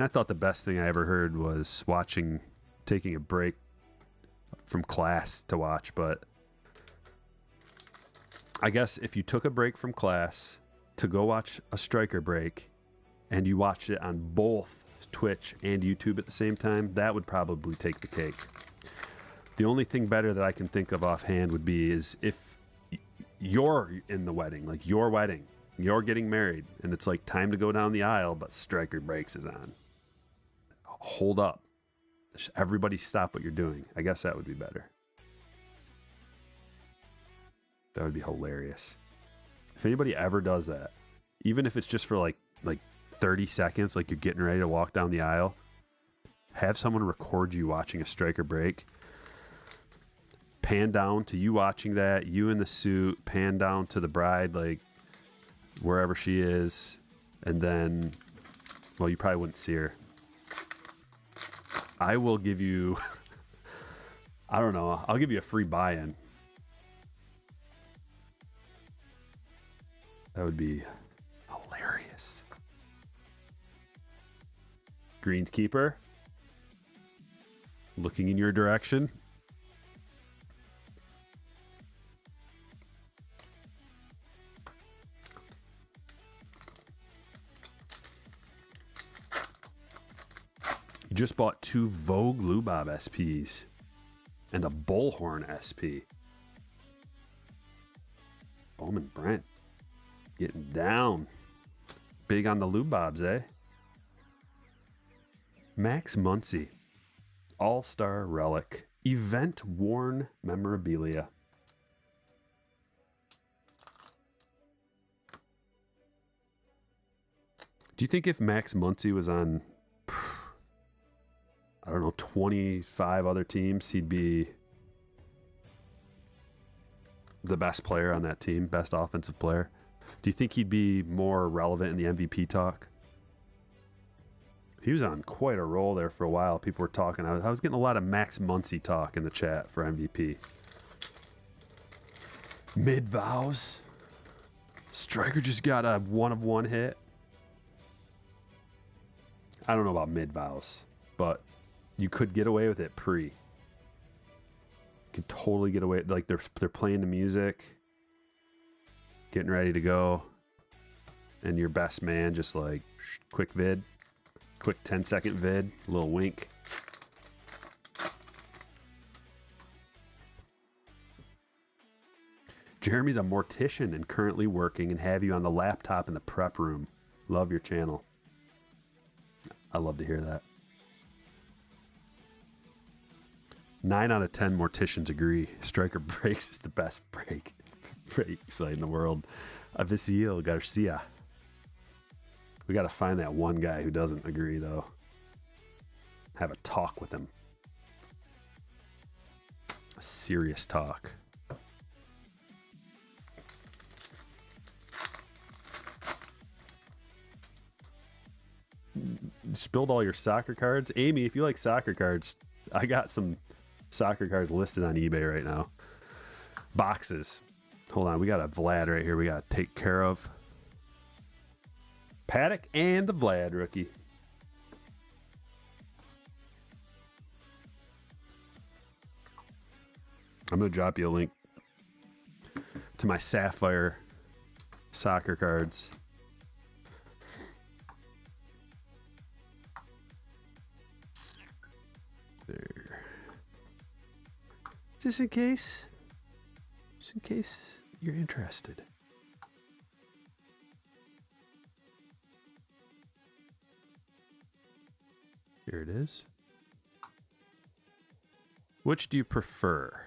thought the best thing I ever heard was taking a break from class to watch, but I guess if you took a break from class to go watch a Striker break and you watched it on both Twitch and YouTube at the same time, that would probably take the cake. The only thing better that I can think of offhand would be is if you're in the wedding, like your wedding, you're getting married, and it's like time to go down the aisle, but Striker Breaks is on. Hold up. Everybody stop what you're doing. I guess that would be better. That would be hilarious. If anybody ever does that, even if it's just for like 30 seconds, like you're getting ready to walk down the aisle, have someone record you watching a Striker break. Pan down to you watching that, you in the suit, pan down to the bride, like wherever she is, and then, well, you probably wouldn't see her. I will give you, I don't know, I'll give you a free buy-in. That would be hilarious. Greenskeeper, looking in your direction. You just bought 2 Vogue Lubob SPs and a Bullhorn SP. Bowman Brent getting down. Big on the Lubobs, eh? Max Muncy, All-Star Relic, Event Worn Memorabilia. Do you think if Max Muncy was on, I don't know, 25 other teams, he'd be the best player on that team, best offensive player? Do you think he'd be more relevant in the MVP talk? He was on quite a roll there for a while. People were talking. I was getting a lot of Max Muncy talk in the chat for MVP. Mid-vows. Striker just got a 1-of-1 hit. I don't know about mid-vows, but you could get away with it pre. You could totally get away. Like they're playing the music, getting ready to go, and your best man just like quick vid, quick 10-second vid, a little wink. Jeremy's a mortician and currently working, and have you on the laptop in the prep room. Love your channel. I love to hear that. 9 out of 10 morticians agree Striker Breaks is the best break. Pretty exciting the world. Avicio Garcia. We got to find that one guy who doesn't agree, though. Have a talk with him. A serious talk. Spilled all your soccer cards. Amy, if you like soccer cards, I got some soccer cards listed on eBay right now. Boxes. Hold on, we got a Vlad right here we got to take care of. Paddock and the Vlad rookie. I'm going to drop you a link to my Sapphire soccer cards. There. Just in case you're interested. Here it is. Which do you prefer?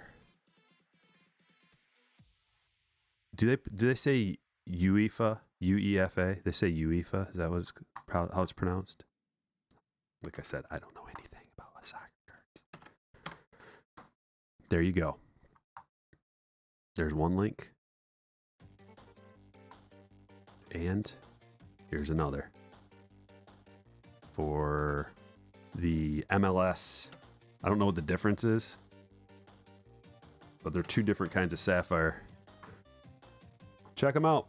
Do they say UEFA? UEFA? They say UEFA? Is that how it's pronounced? Like I said, I don't know anything about soccer cards. There you go. There's one link. And here's another. For the MLS, I don't know what the difference is, but they're two different kinds of Sapphire. Check them out.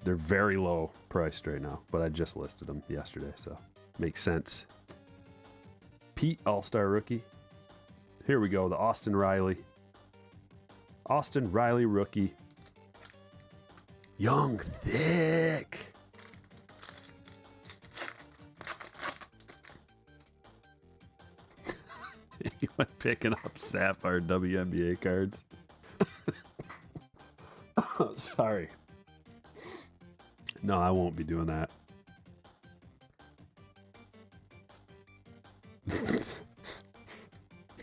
They're very low priced right now, but I just listed them yesterday, so makes sense. Pete, All-Star rookie. Here we go, the Austin Riley rookie. Young, thick. You went picking up Sapphire WNBA cards. Oh, sorry. No, I won't be doing that.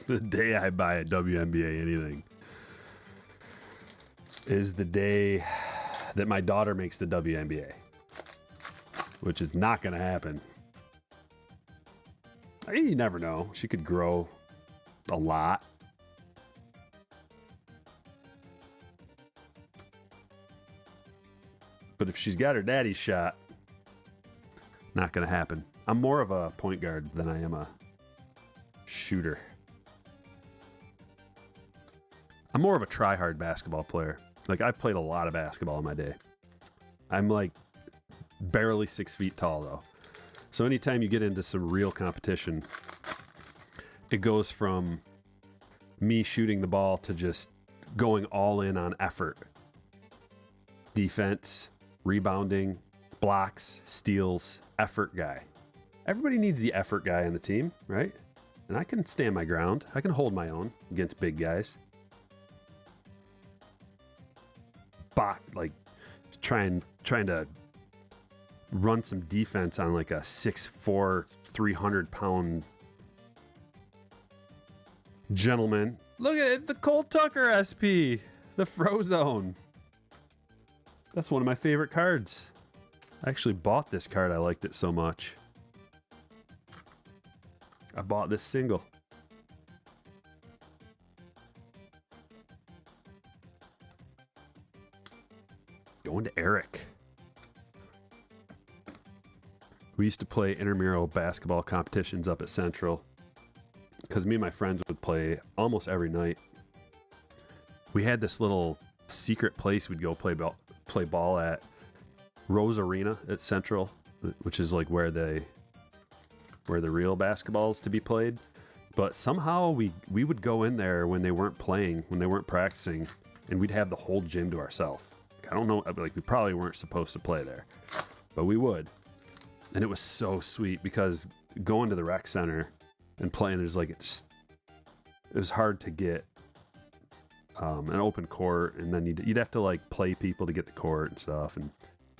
The day I buy a WNBA anything is the day that my daughter makes the WNBA, which is not going to happen. You never know. She could grow a lot. But if she's got her daddy's shot, not going to happen. I'm more of a point guard than I am a shooter. I'm more of a try-hard basketball player. Like, I've played a lot of basketball in my day. I'm like barely 6 feet tall, though. So anytime you get into some real competition, it goes from me shooting the ball to just going all in on effort. Defense, rebounding, blocks, steals, effort guy. Everybody needs the effort guy on the team, right? And I can stand my ground. I can hold my own against big guys. Like trying to run some defense on like a 6'4", 300-pound gentleman. Look at it, the Cole Tucker SP, the Frozone. That's one of my favorite cards. I actually bought this card. I liked it so much. I bought this single. Going to Eric. We used to play intramural basketball competitions up at Central because me and my friends would play almost every night. We had this little secret place we'd go play ball at, Rose Arena at Central, which is like where the real basketball is to be played. But somehow we would go in there when they weren't playing, when they weren't practicing, and we'd have the whole gym to ourselves. I don't know, like we probably weren't supposed to play there, but we would. And it was so sweet because going to the rec center and playing is like, it was hard to get an open court, and then you'd have to like play people to get the court and stuff. And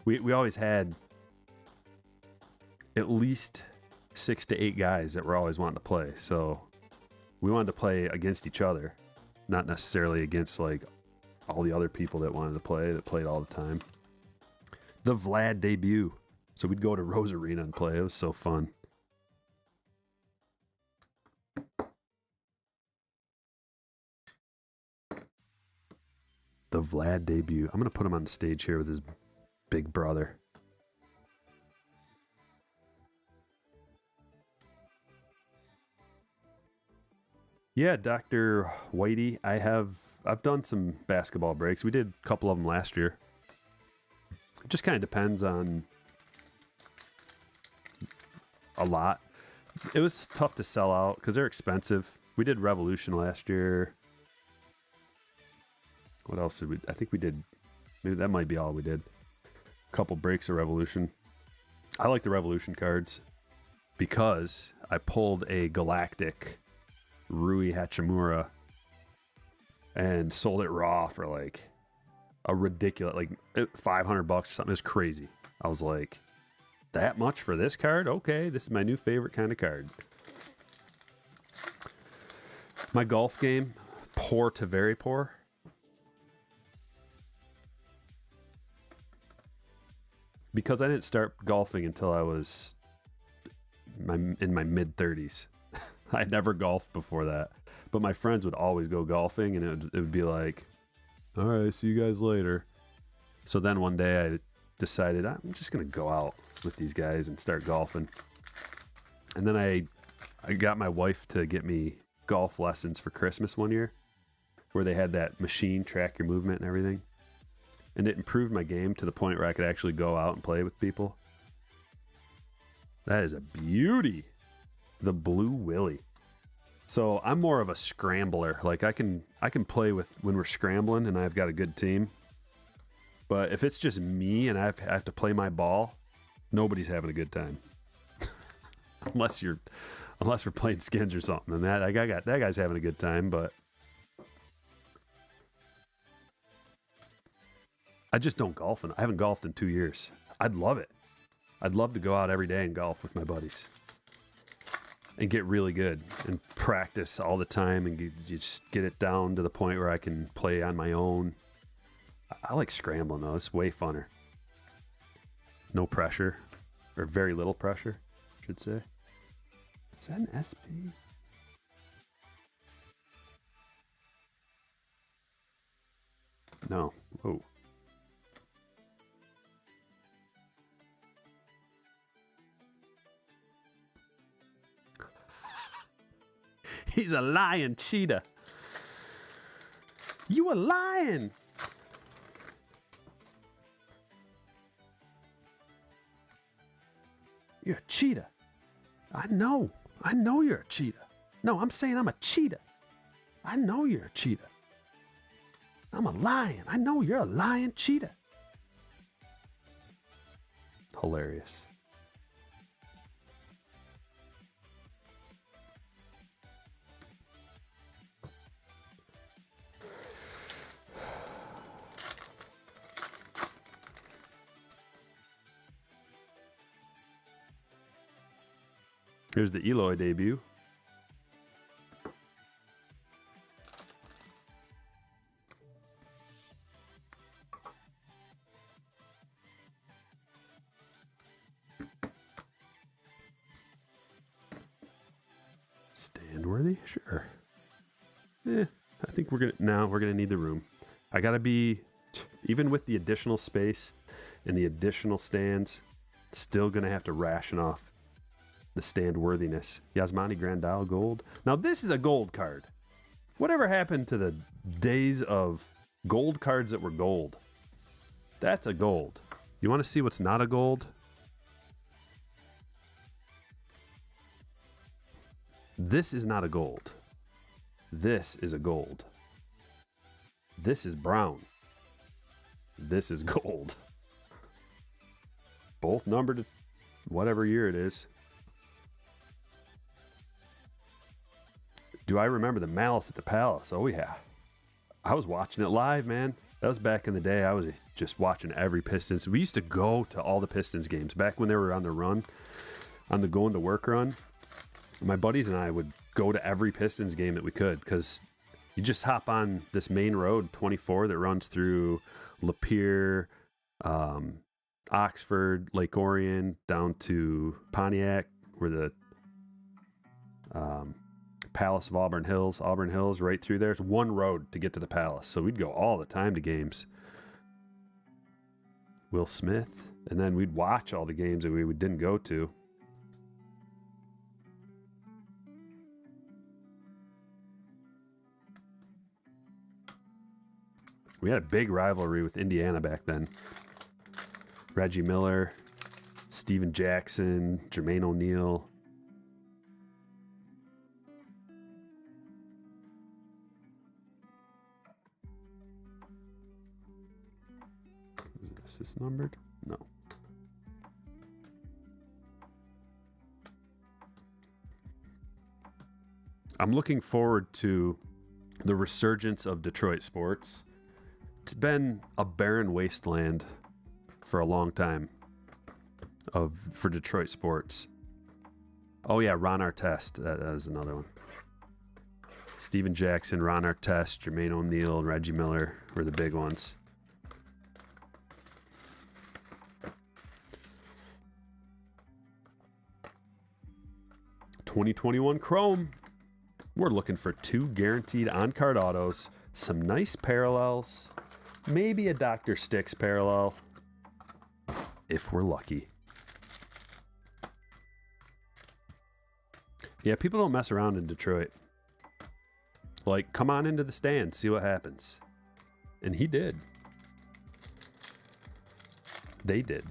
we always had at least 6 to 8 guys that were always wanting to play. So we wanted to play against each other, not necessarily against like all the other people that wanted to play, that played all the time. The Vlad debut. So we'd go to Rose Arena and play. It was so fun. The Vlad debut. I'm going to put him on the stage here with his big brother. Yeah, Dr. Whitey, I've done some basketball breaks. We did a couple of them last year. It just kind of depends on a lot. It was tough to sell out because they're expensive. We did Revolution last year. What else did we? I think we did. Maybe that might be all we did. A couple breaks of Revolution. I like the Revolution cards because I pulled a Galactic Rui Hachimura and sold it raw for like a ridiculous, like $500 or something. It was crazy. I was like, that much for this card? Okay, this is my new favorite kind of card. My golf game, poor to very poor. Because I didn't start golfing until I was in my mid-30s. I never golfed before that. But my friends would always go golfing, and it would be like, all right, see you guys later. So then one day I decided I'm just going to go out with these guys and start golfing. And then I got my wife to get me golf lessons for Christmas one year, where they had that machine track your movement and everything. And it improved my game to the point where I could actually go out and play with people. That is a beauty. The Blue Willy. So I'm more of a scrambler. Like I can play with when we're scrambling and I've got a good team. But if it's just me and I have to play my ball, nobody's having a good time. unless we're playing skins or something. And that guy's having a good time, but I just don't golf. I haven't golfed in 2 years. I'd love it. I'd love to go out every day and golf with my buddies and get really good and practice all the time and you just get it down to the point where I can play on my own. I like scrambling though. It's way funner. No pressure, or very little pressure, I should say. Is that an SP? No. Oh. He's a lying cheetah. You a lion. You're a cheetah. I know you're a cheetah. No, I'm saying I'm a cheetah. I know you're a cheetah. I'm a lion. I know you're a lion cheetah. Hilarious. Here's the Eloy debut. Stand worthy? Sure. I think we're gonna need the room. I gotta be, even with the additional space and the additional stands, still gonna have to ration off the stand worthiness. Yasmani Grandal gold. Now this is a gold card. Whatever happened to the days of gold cards that were gold? That's a gold. You want to see what's not a gold? This is not a gold. This is a gold. This is brown. This is gold. Both numbered to whatever year it is. Do I remember the Malice at the Palace? Oh, yeah. I was watching it live, man. That was back in the day. I was just watching every Pistons. We used to go to all the Pistons games back when they were on the run, on the going to work run. My buddies and I would go to every Pistons game that we could because You just hop on this main road, 24, that runs through Lapeer, Oxford, Lake Orion, down to Pontiac, where the Palace of Auburn Hills, right through there. It's one road to get to the Palace. So we'd go all the time to games. Will Smith. And then we'd watch all the games that we didn't go to. We had a big rivalry with Indiana back then. Reggie Miller, Steven Jackson, Jermaine O'Neal. Is this numbered? No. I'm looking forward to the resurgence of Detroit sports. It's been a barren wasteland for a long time for Detroit sports. Oh yeah, Ron Artest. That is another one. Steven Jackson, Ron Artest, Jermaine O'Neal, and Reggie Miller were the big ones. $2021 Chrome. We're looking for 2 guaranteed on-card autos, some nice parallels, maybe a Dr. Sticks parallel, if we're lucky. Yeah, people don't mess around in Detroit. Like, come on into the stand, see what happens. And he did. They did.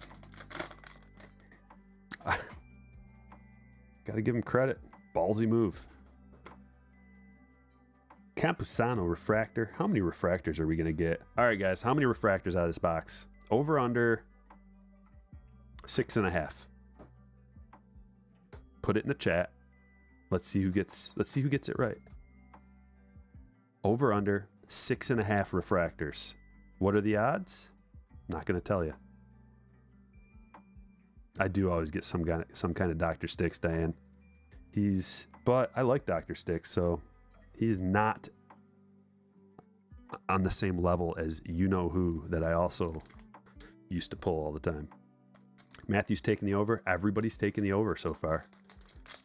Gotta give him credit. Ballsy move. Campusano refractor. How many refractors are we going to get? All right, guys. How many refractors out of this box? Over, under 6.5. Put it in the chat. Let's see who gets it right. Over, under 6.5 refractors. What are the odds? Not going to tell you. I do always get some kind of Dr. Sticks, Diane. But I like Dr. Sticks, so he's not on the same level as you-know-who that I also used to pull all the time. Matthew's taking the over. Everybody's taking the over so far.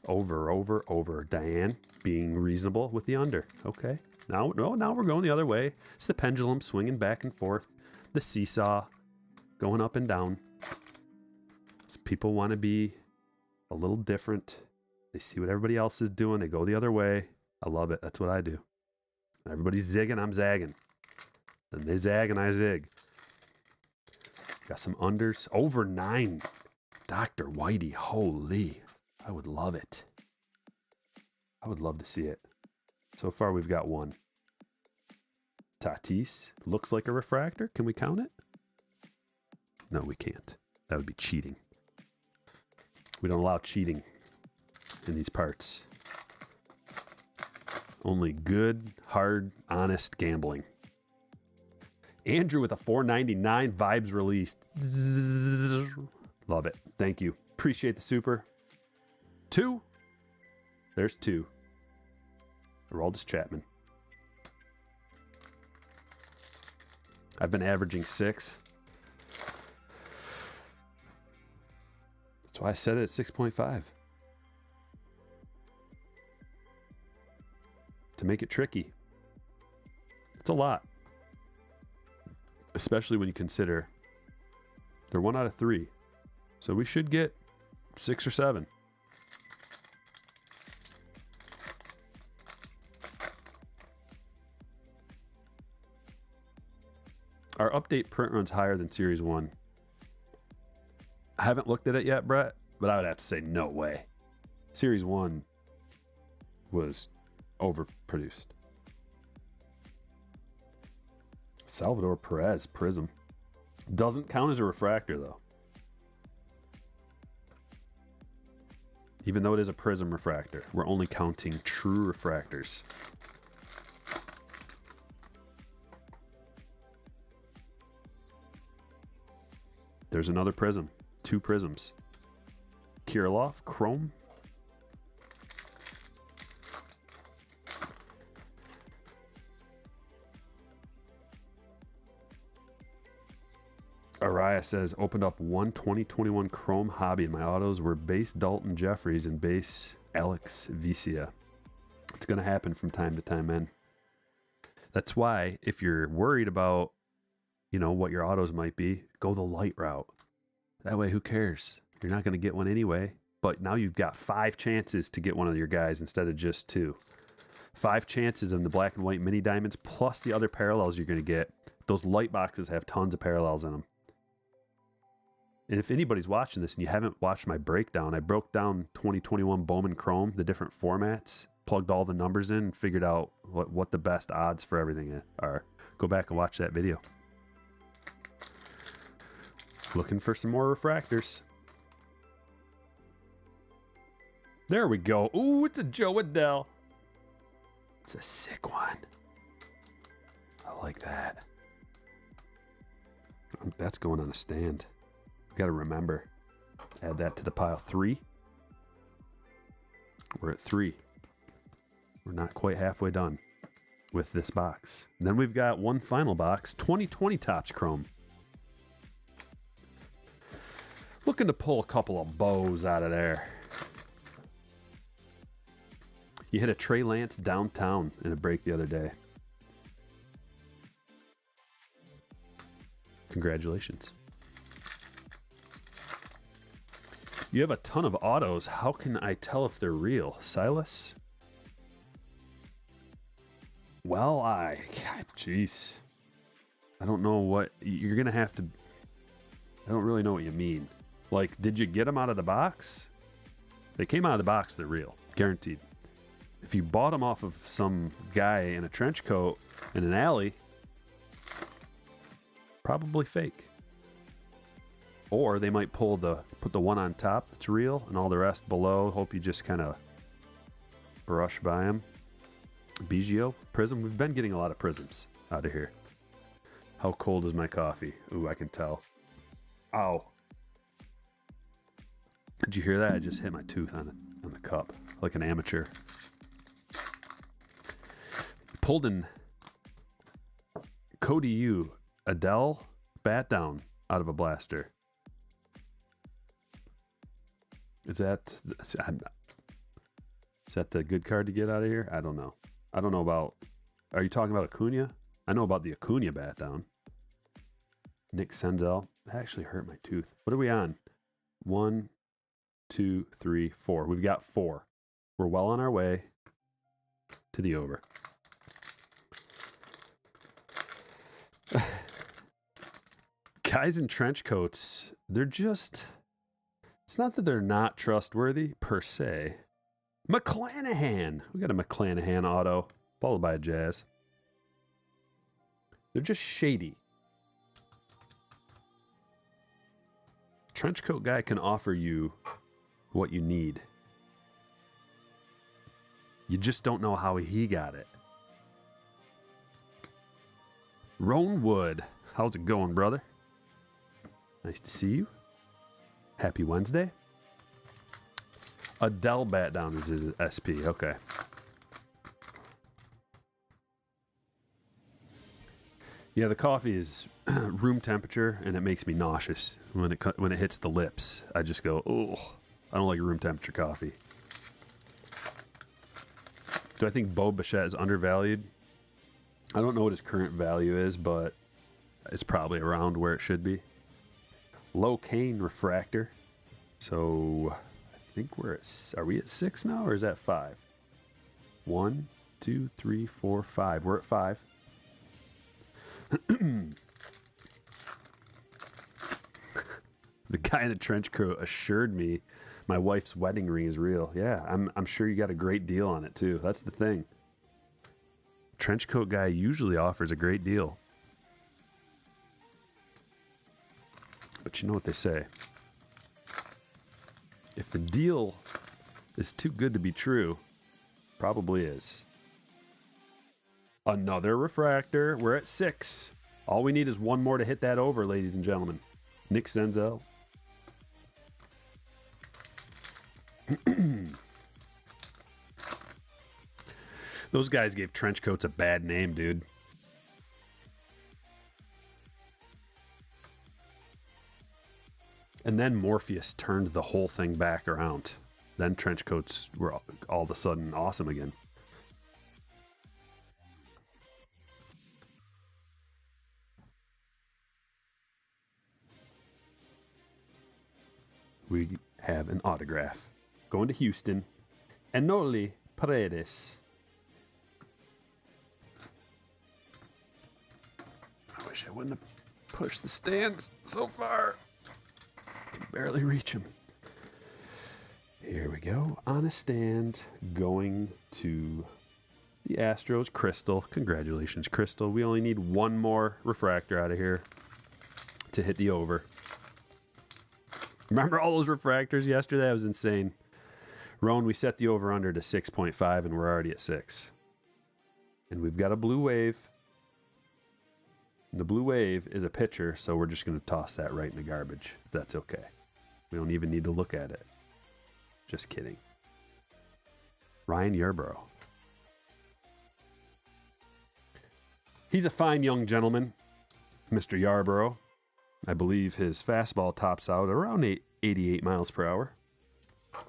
Over. Diane being reasonable with the under. Okay. Now we're going the other way. It's the pendulum swinging back and forth. The seesaw going up and down. So people want to be a little different. They see what everybody else is doing. They go the other way. I love it. That's what I do. Everybody's zigging, I'm zagging. Then they zag and I zig. Got some unders. Over 9. Dr. Whitey. Holy. I would love it. I would love to see it. So far we've got 1. Tatis. Looks like a refractor. Can we count it? No, we can't. That would be cheating. We don't allow cheating in these parts. Only good, hard, honest gambling. Andrew with a $4.99 vibes released. Love it. Thank you. Appreciate the super. 2. There's 2. Aroldis Chapman. I've been averaging 6. That's why I set it at 6.5. To make it tricky. It's a lot. Especially when you consider they're 1 out of 3. So we should get 6 or 7. Our update print run's higher than Series 1. I haven't looked at it yet, Brett, but I would have to say no way. Series 1 was overproduced. Salvador Perez Prism. Doesn't count as a refractor, though. Even though it is a prism refractor, we're only counting true refractors. There's another prism. 2 prisms. Kirilov, Chrome. Araya says, opened up one 2021 Chrome hobby, and my autos were base Dalton Jeffries and base Alex Vicia. It's going to happen from time to time, man. That's why if you're worried about, what your autos might be, go the light route. That way, who cares? You're not going to get one anyway. But now you've got 5 chances to get one of your guys instead of just 2. 5 chances in the black and white mini diamonds plus the other parallels you're going to get. Those light boxes have tons of parallels in them. And if anybody's watching this and you haven't watched my breakdown, I broke down 2021 Bowman Chrome, the different formats, plugged all the numbers in, and figured out what the best odds for everything are. Go back and watch that video. Looking for some more refractors. There we go. Ooh, it's a Joe Adele. It's a sick one. I like that. That's going on a stand. Got to remember. Add that to the pile. 3. We're at 3. We're not quite halfway done with this box. And then we've got one final box. 2020 Topps Chrome. Looking to pull a couple of bows out of there. You hit a Trey Lance downtown in a break the other day. Congratulations. You have a ton of autos. How can I tell if they're real? Silas? Well, jeez. I don't know what, you're going to have to, I don't really know what you mean. Like, did you get them out of the box? They came out of the box, they're real. Guaranteed. If you bought them off of some guy in a trench coat in an alley, probably fake. Or they might put the one on top that's real and all the rest below. Hope you just kind of brush by them. Biggio, Prism. We've been getting a lot of Prisms out of here. How cold is my coffee? Ooh, I can tell. Ow. Did you hear that? I just hit my tooth on the cup like an amateur. Pulled in Cody U. Adele bat down out of a blaster. Is that the good card to get out of here? I don't know. I don't know about... Are you talking about Acuna? I know about the Acuna bat down. Nick Senzel. That actually hurt my tooth. What are we on? 1, 2, 3, 4. We've got 4. We're well on our way to the over. Guys in trench coats, they're just... It's not that they're not trustworthy, per se. McClanahan. We got a McClanahan auto, followed by a Jazz. They're just shady. Trench coat guy can offer you what you need. You just don't know how he got it. Roan Wood. How's it going, brother? Nice to see you. Happy Wednesday. Adele bat down is his SP. Okay. Yeah, the coffee is room temperature, and it makes me nauseous when it hits the lips. I just go, oh, I don't like room temperature coffee. Do I think Bo Bichette is undervalued? I don't know what his current value is, but it's probably around where it should be. Low Cane refractor. So I think are we at 6 now, or is that 5? 1, 2, 3, 4, 5. We're at 5. The guy in the trench coat assured me my wife's wedding ring is real. Yeah, I'm sure you got a great deal on it too. That's the thing. Trench coat guy usually offers a great deal. But you know what they say. If the deal is too good to be true, probably is. Another refractor. We're at 6. All we need is one more to hit that over, ladies and gentlemen. Nick Senzel. Those guys gave trench coats a bad name, dude. And then Morpheus turned the whole thing back around. Then trench coats were all of a sudden awesome again. We have an autograph. Going to Houston. Enoli Paredes. I wish I wouldn't have pushed the stands so far. I can barely reach them. Here we go. On a stand. Going to the Astros. Crystal. Congratulations, Crystal. We only need one more refractor out of here to hit the over. Remember all those refractors yesterday? That was insane. Roan, we set the over-under to 6.5, and we're already at 6. And we've got a blue wave. And the blue wave is a pitcher, so we're just going to toss that right in the garbage, if that's okay. We don't even need to look at it. Just kidding. Ryan Yarbrough. He's a fine young gentleman, Mr. Yarbrough. I believe his fastball tops out around 88 miles per hour.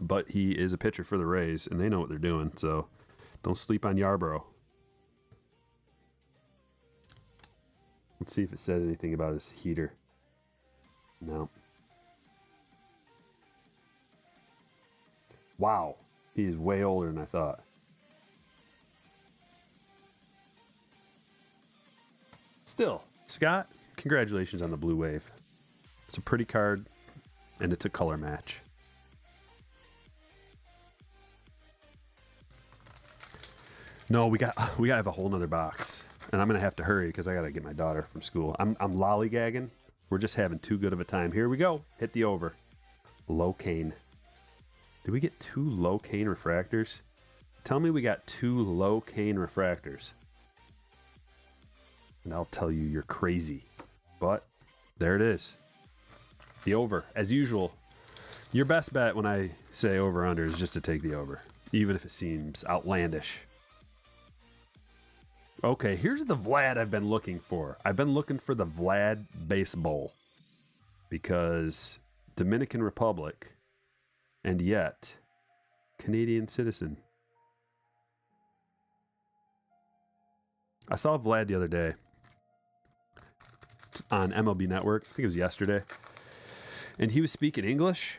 But he is a pitcher for the Rays, and they know what they're doing, so don't sleep on Yarbrough. Let's see if it says anything about his heater. No. Wow. He's way older than I thought. Still, Scott, congratulations on the blue wave. It's a pretty card, and it's a color match. No, we gotta have a whole nother box, and I'm gonna have to hurry because I gotta get my daughter from school. I'm lollygagging. We're just having too good of a time. Here we go. Hit the over. Low cane. Did we get 2 low cane refractors? Tell me we got 2 low cane refractors. And I'll tell you you're crazy. But there it is. The over. As usual, your best bet when I say over under is just to take the over, even if it seems outlandish. Okay, here's the Vlad I've been looking for. I've been looking for the Vlad baseball because Dominican Republic and yet Canadian citizen. I saw Vlad the other day on MLB Network. I think it was yesterday. And he was speaking English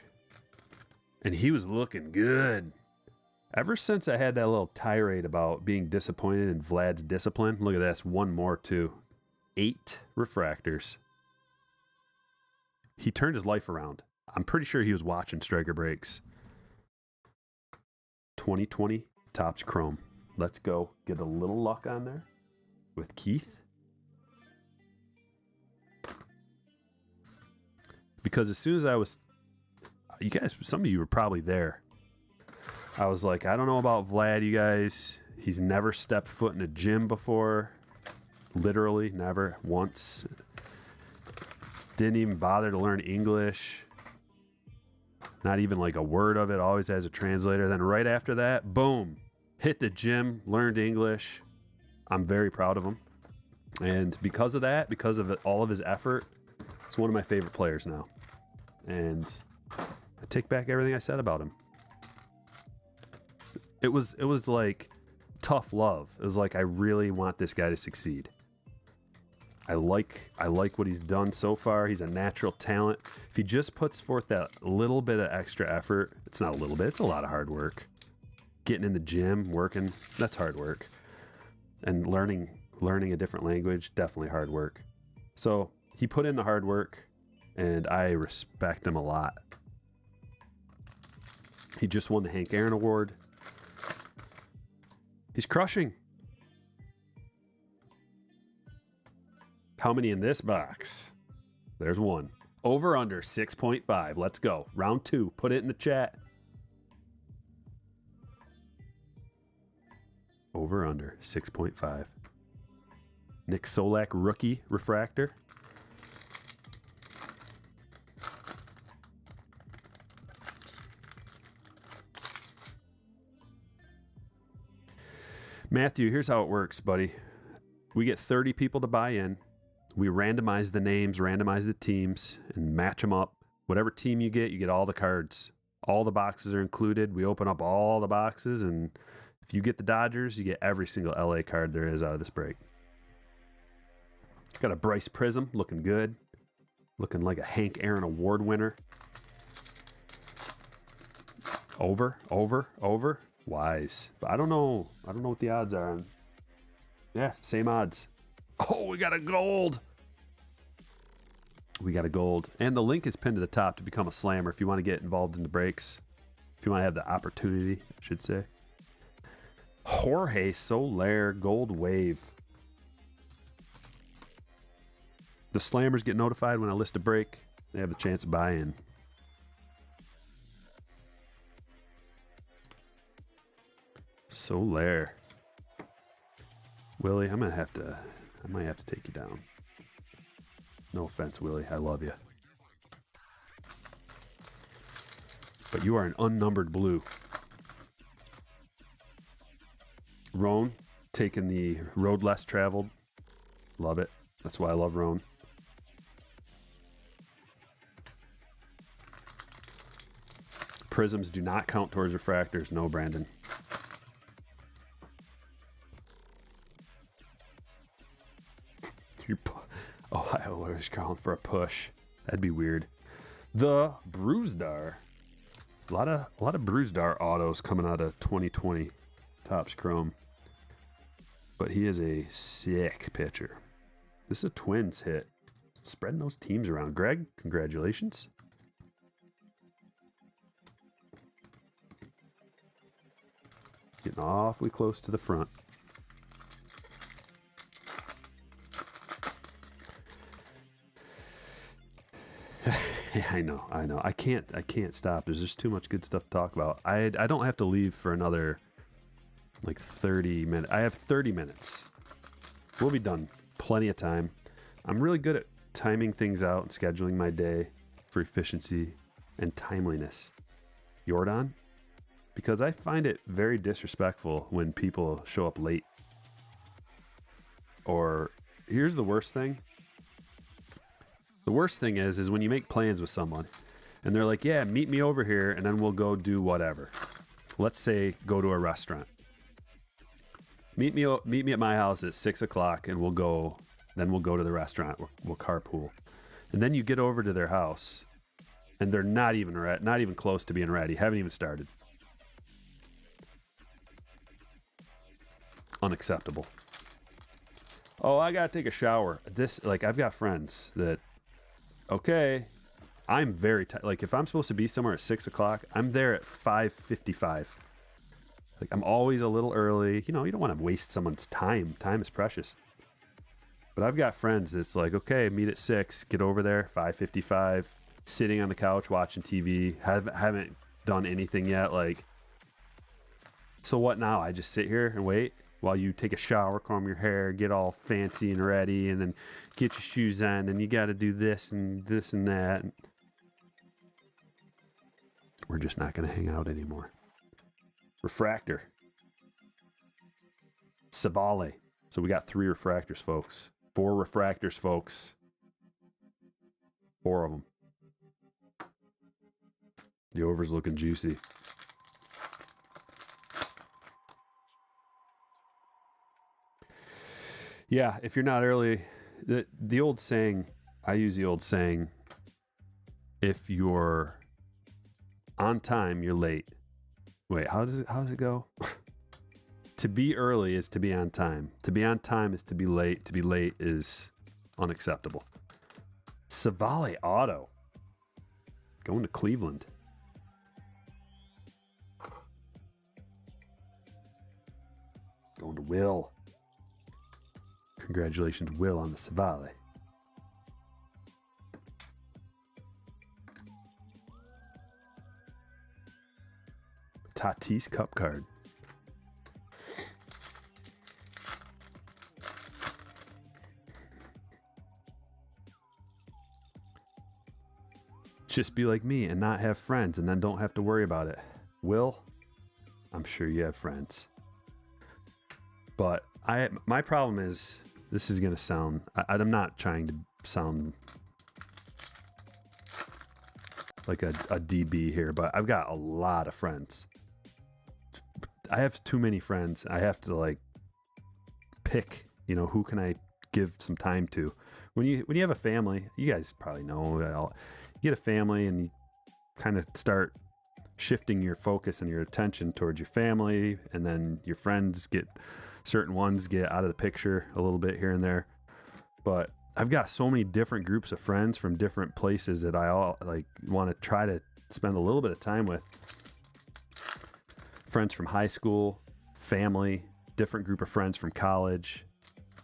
and he was looking good. Ever since I had that little tirade about being disappointed in Vlad's discipline, look at this, one more too. 8 refractors. He turned his life around. I'm pretty sure he was watching Striker Breaks. 2020 Topps Chrome. Let's go get a little luck on there with Keith. Because as soon as I was, you guys, some of you were probably there. I was like, I don't know about Vlad, you guys. He's never stepped foot in a gym before. Literally, never, once. Didn't even bother to learn English. Not even like a word of it, always has a translator. Then right after that, boom, hit the gym, learned English. I'm very proud of him. And because of that, because of all of his effort, he's one of my favorite players now. And I take back everything I said about him. It was like tough love. It was like, I really want this guy to succeed. I like what he's done so far. He's a natural talent. If he just puts forth that little bit of extra effort, it's not a little bit, it's a lot of hard work. Getting in the gym, working, that's hard work. And learning a different language, definitely hard work. So he put in the hard work, and I respect him a lot. He just won the Hank Aaron Award. He's crushing. How many in this box? There's one. Over under 6.5. Let's go. Round 2. Put it in the chat. Over under 6.5. Nick Solak rookie refractor. Matthew, here's how it works, buddy. We get 30 people to buy in. We randomize the names, randomize the teams, and match them up Whatever team you get all the cards. All the boxes are included. We open up all the boxes, and if you get the Dodgers, you get every single LA card there is out of this break. Got a Bryce Prism, looking good. Looking like a Hank Aaron Award winner. Over. Wise. But I don't know what the odds are on. Yeah, same odds. Oh, we got a gold. And the link is pinned to the top to become a slammer if you want to get involved in the breaks. If you want to have the opportunity, I should say. Jorge Soler Gold Wave. The slammers get notified when I list a break. They have the chance to buy in. Soler. Willie, I might have to take you down. No offense, Willie. I love you. But you are an unnumbered blue. Roan, taking the road less traveled. Love it. That's why I love Roan. Prisms do not count towards refractors. No, Brandon. Ohio was calling for a push. That'd be weird. The Bruisdar. A lot of Bruisdar autos coming out of 2020 Topps Chrome. But he is a sick pitcher. This is a Twins hit. Spreading those teams around. Greg, congratulations. Getting awfully close to the front. I know. I can't stop. There's just too much good stuff to talk about. I don't have to leave for another like 30 minutes. I have 30 minutes. We'll be done. Plenty of time. I'm really good at timing things out and scheduling my day for efficiency and timeliness. Jordan? Because I find it very disrespectful when people show up late. Or here's the worst thing. The worst thing is when you make plans with someone and they're like, yeah, meet me over here and then we'll go do whatever. Let's say go to a restaurant. Meet me at my house at 6:00 and we'll go to the restaurant. We'll carpool. And then you get over to their house and they're not even close to being ready. Haven't even started. Unacceptable. Oh, I gotta take a shower. I've got friends that, okay, I'm very tight. Like if I'm supposed to be somewhere at 6:00, I'm there at 5:55. Like I'm always a little early. You don't want to waste someone's time. Time is precious. But I've got friends that's like, okay, meet at 6, get over there, 5:55, sitting on the couch watching TV. Haven't done anything yet. Like, so what now? I just sit here and wait while you take a shower, comb your hair, get all fancy and ready, and then get your shoes on, and you got to do this and that. We're just not going to hang out anymore. Refractor. Savale. So we got 3 refractors, folks. 4 refractors, folks. 4 of them. The over's looking juicy. Yeah, if you're not early, the old saying, I use the old saying, if you're on time, you're late. Wait, how does it go? To be early is to be on time. To be on time is to be late. To be late is unacceptable. Savale Auto. Going to Cleveland. Going to Will. Congratulations, Will, on the Savale. Tatis Cup card. Just be like me and not have friends and then don't have to worry about it. Will, I'm sure you have friends. But my problem is, this is going to sound, I'm not trying to sound like a DB here, but I've got a lot of friends. I have too many friends. I have to like pick, who can I give some time to. When you have a family, you guys probably know, you get a family and you kind of start shifting your focus and your attention towards your family, and then your friends certain ones get out of the picture a little bit here and there. But I've got so many different groups of friends from different places that I all like want to try to spend a little bit of time with. Friends from high school, family, different group of friends from college,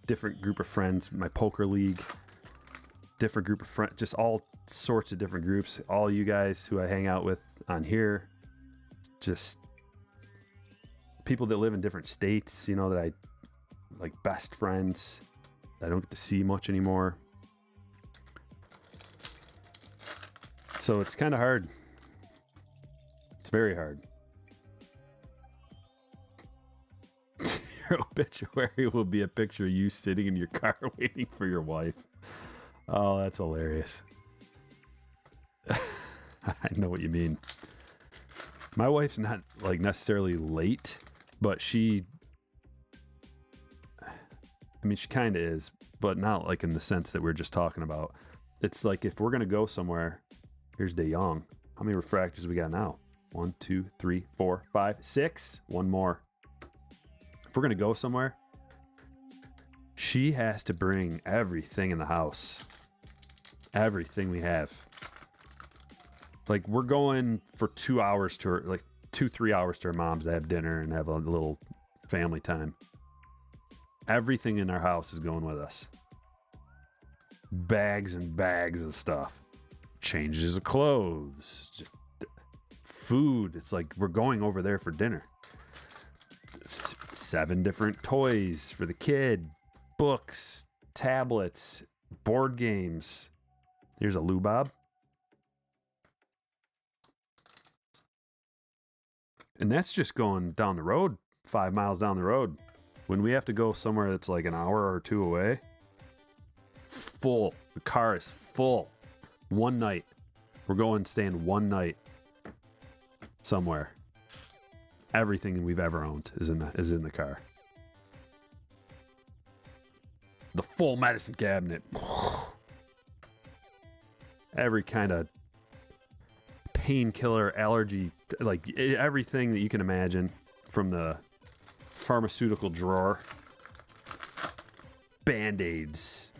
different group of friends, my poker league, different group of friends, just all sorts of different groups. All you guys who I hang out with on here, just people that live in different states, that I like, best friends that I don't get to see much anymore. So it's kind of hard. It's very hard. Your obituary will be a picture of you sitting in your car waiting for your wife. Oh, that's hilarious. I know what you mean. My wife's not like necessarily late, but she kind of is, but not like in the sense that we're just talking about. It's like if we're going to go somewhere, here's De Jong. How many refractors we got now? 1, 2, 3, 4, 5, 6. One more. If we're going to go somewhere, she has to bring everything in the house. Everything we have. Like, we're going for 2 hours to her, like 2-3 hours to her mom's to have dinner and have a little family time. Everything in our house is going with us. Bags and bags of stuff. Changes of clothes. Just food. It's like we're going over there for dinner. 7 different toys for the kid. Books. Tablets. Board games. Here's a lubaub. And that's just going down the road, 5 miles down the road. When we have to go somewhere that's like an hour or 2 away, full. The car is full. One night. We're going staying one night somewhere. Everything we've ever owned is in the car. The full medicine cabinet. Every kind of painkiller, allergy, like everything that you can imagine from the pharmaceutical drawer. Band-Aids.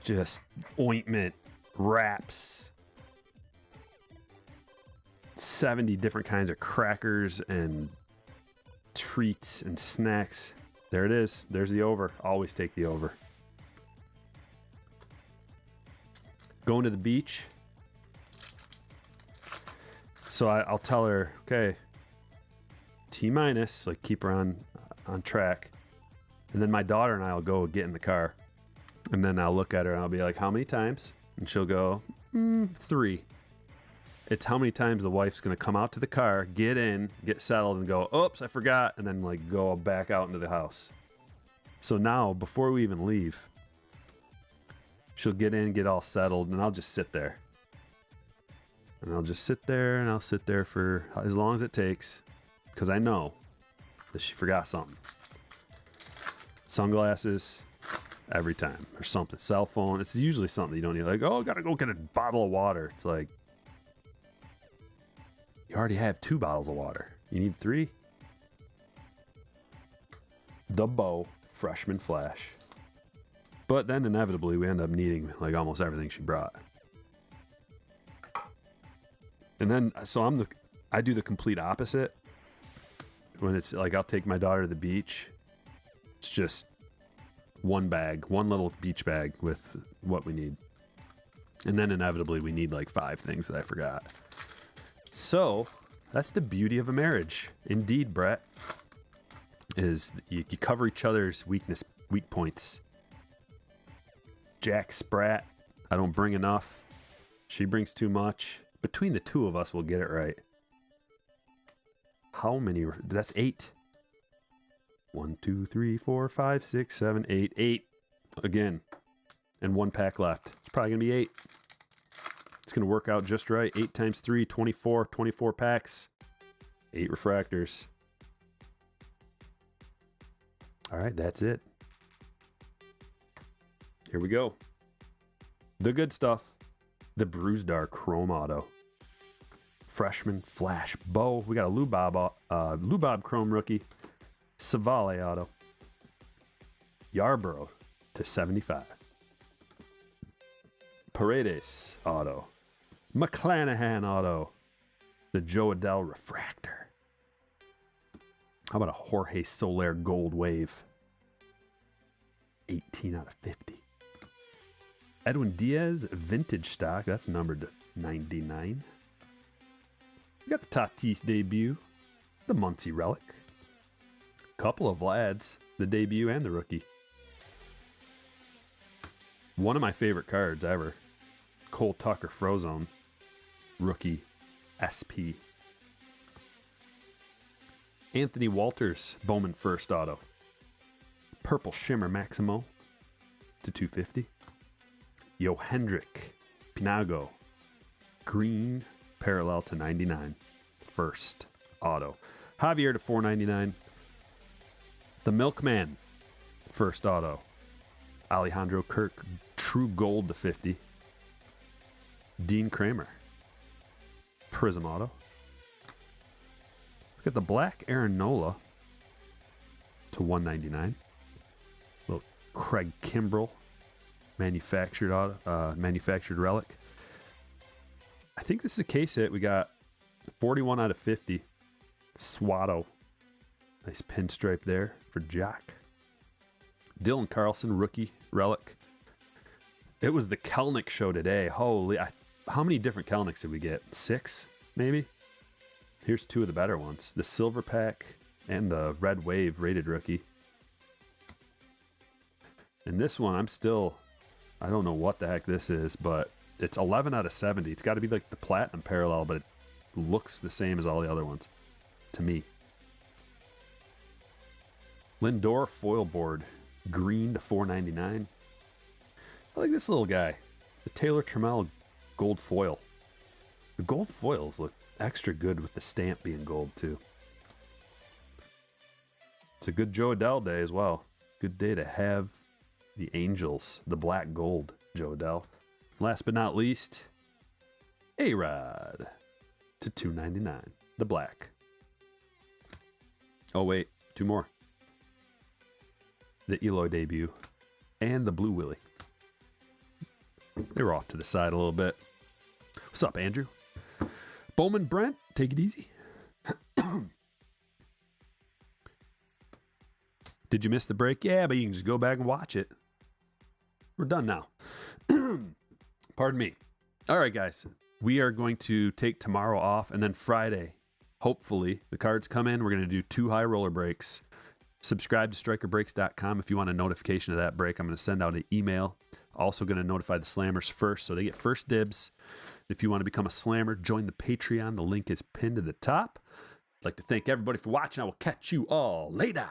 Just ointment, wraps. 70 different kinds of crackers and treats and snacks. There it is. There's the over. Always take the over. Going to the beach. So I'll tell her, okay, T-, like keep her on track. And then my daughter and I will go get in the car. And then I'll look at her and I'll be like, how many times? And she'll go, 3. It's how many times the wife's going to come out to the car, get in, get settled, and go, oops, I forgot, and then like go back out into the house. So now, before we even leave, she'll get in, get all settled, and I'll just sit there. And I'll just sit there, and I'll sit there for as long as it takes, because I know that she forgot something. Sunglasses, every time, or something. Cell phone, it's usually something you don't need. Like, oh, I gotta go get a bottle of water. It's like, you already have 2 bottles of water. You need 3. The Bow Freshman Flash. But then inevitably we end up needing like almost everything she brought. And then, so I do the complete opposite. When it's like, I'll take my daughter to the beach. It's just one little beach bag with what we need. And then inevitably we need like 5 things that I forgot. So that's the beauty of a marriage. Indeed, Brett, is you cover each other's weak points. Jack Sprat, I don't bring enough. She brings too much. Between the 2 of us, we'll get it right. How many? That's 8. 1, 2, 3, 4, 5, 6, 7, 8. 8 again. And 1 pack left. It's probably going to be 8. It's going to work out just right. 8 times 3, 24, 24 packs, 8 refractors. All right, that's it. Here we go. The good stuff. The Bruisdar Chrome Auto. Freshman Flash Bow. We got a Lubob Chrome Rookie. Savale Auto. Yarborough to 75. Paredes Auto. McClanahan Auto. The Joe Adell Refractor. How about a Jorge Soler Gold Wave? 18 out of 50. Edwin Diaz Vintage Stock. That's numbered to 99. We got the Tatis debut. The Muncie Relic. Couple of Vlads. The debut and the rookie. One of my favorite cards ever. Cole Tucker Frozone. Rookie SP. Anthony Walters Bowman First Auto. Purple Shimmer Maximo to 250. Yo Hendrick Pinago. Green parallel to 99. First Auto. Javier to 499. The Milkman First Auto. Alejandro Kirk True Gold to 50. Dean Kramer Prism Auto. Look at the black Aaron Nola to 199. Little Craig Kimbrell manufactured relic. I think this is a case hit. We got 41 out of 50. Swatto. Nice pinstripe there for Jack. Dylan Carlson rookie relic. It was the Kelnick show today. Holy, how many different Kelnicks did we get? 6, maybe? Here's 2 of the better ones. The Silver Pack and the Red Wave rated rookie. And this one, I don't know what the heck this is, but it's 11 out of 70. It's got to be like the Platinum parallel, but it looks the same as all the other ones, to me. Lindor Foil Board, green to 499. I like this little guy. The Taylor Trammell Gold Foil. The gold foils look extra good with the stamp being gold, too. It's a good Joe Adell day as well. Good day to have the Angels, the black gold Joe Adell. Last but not least, A-Rod to 299. The black. Oh, wait. 2 more. The Eloy debut and the Blue Willie. They were off to the side a little bit. What's up, Andrew? Bowman Brent, take it easy. Did you miss the break? Yeah, but you can just go back and watch it. We're done now. Pardon me. All right, guys. We are going to take tomorrow off, and then Friday, hopefully, the cards come in. We're going to do 2 high roller breaks. Subscribe to StrikerBreaks.com if you want a notification of that break. I'm going to send out an email. Also going to notify the slammers first, so they get first dibs. If you want to become a slammer, join the Patreon. The link is pinned to the top. I'd like to thank everybody for watching. I will catch you all later.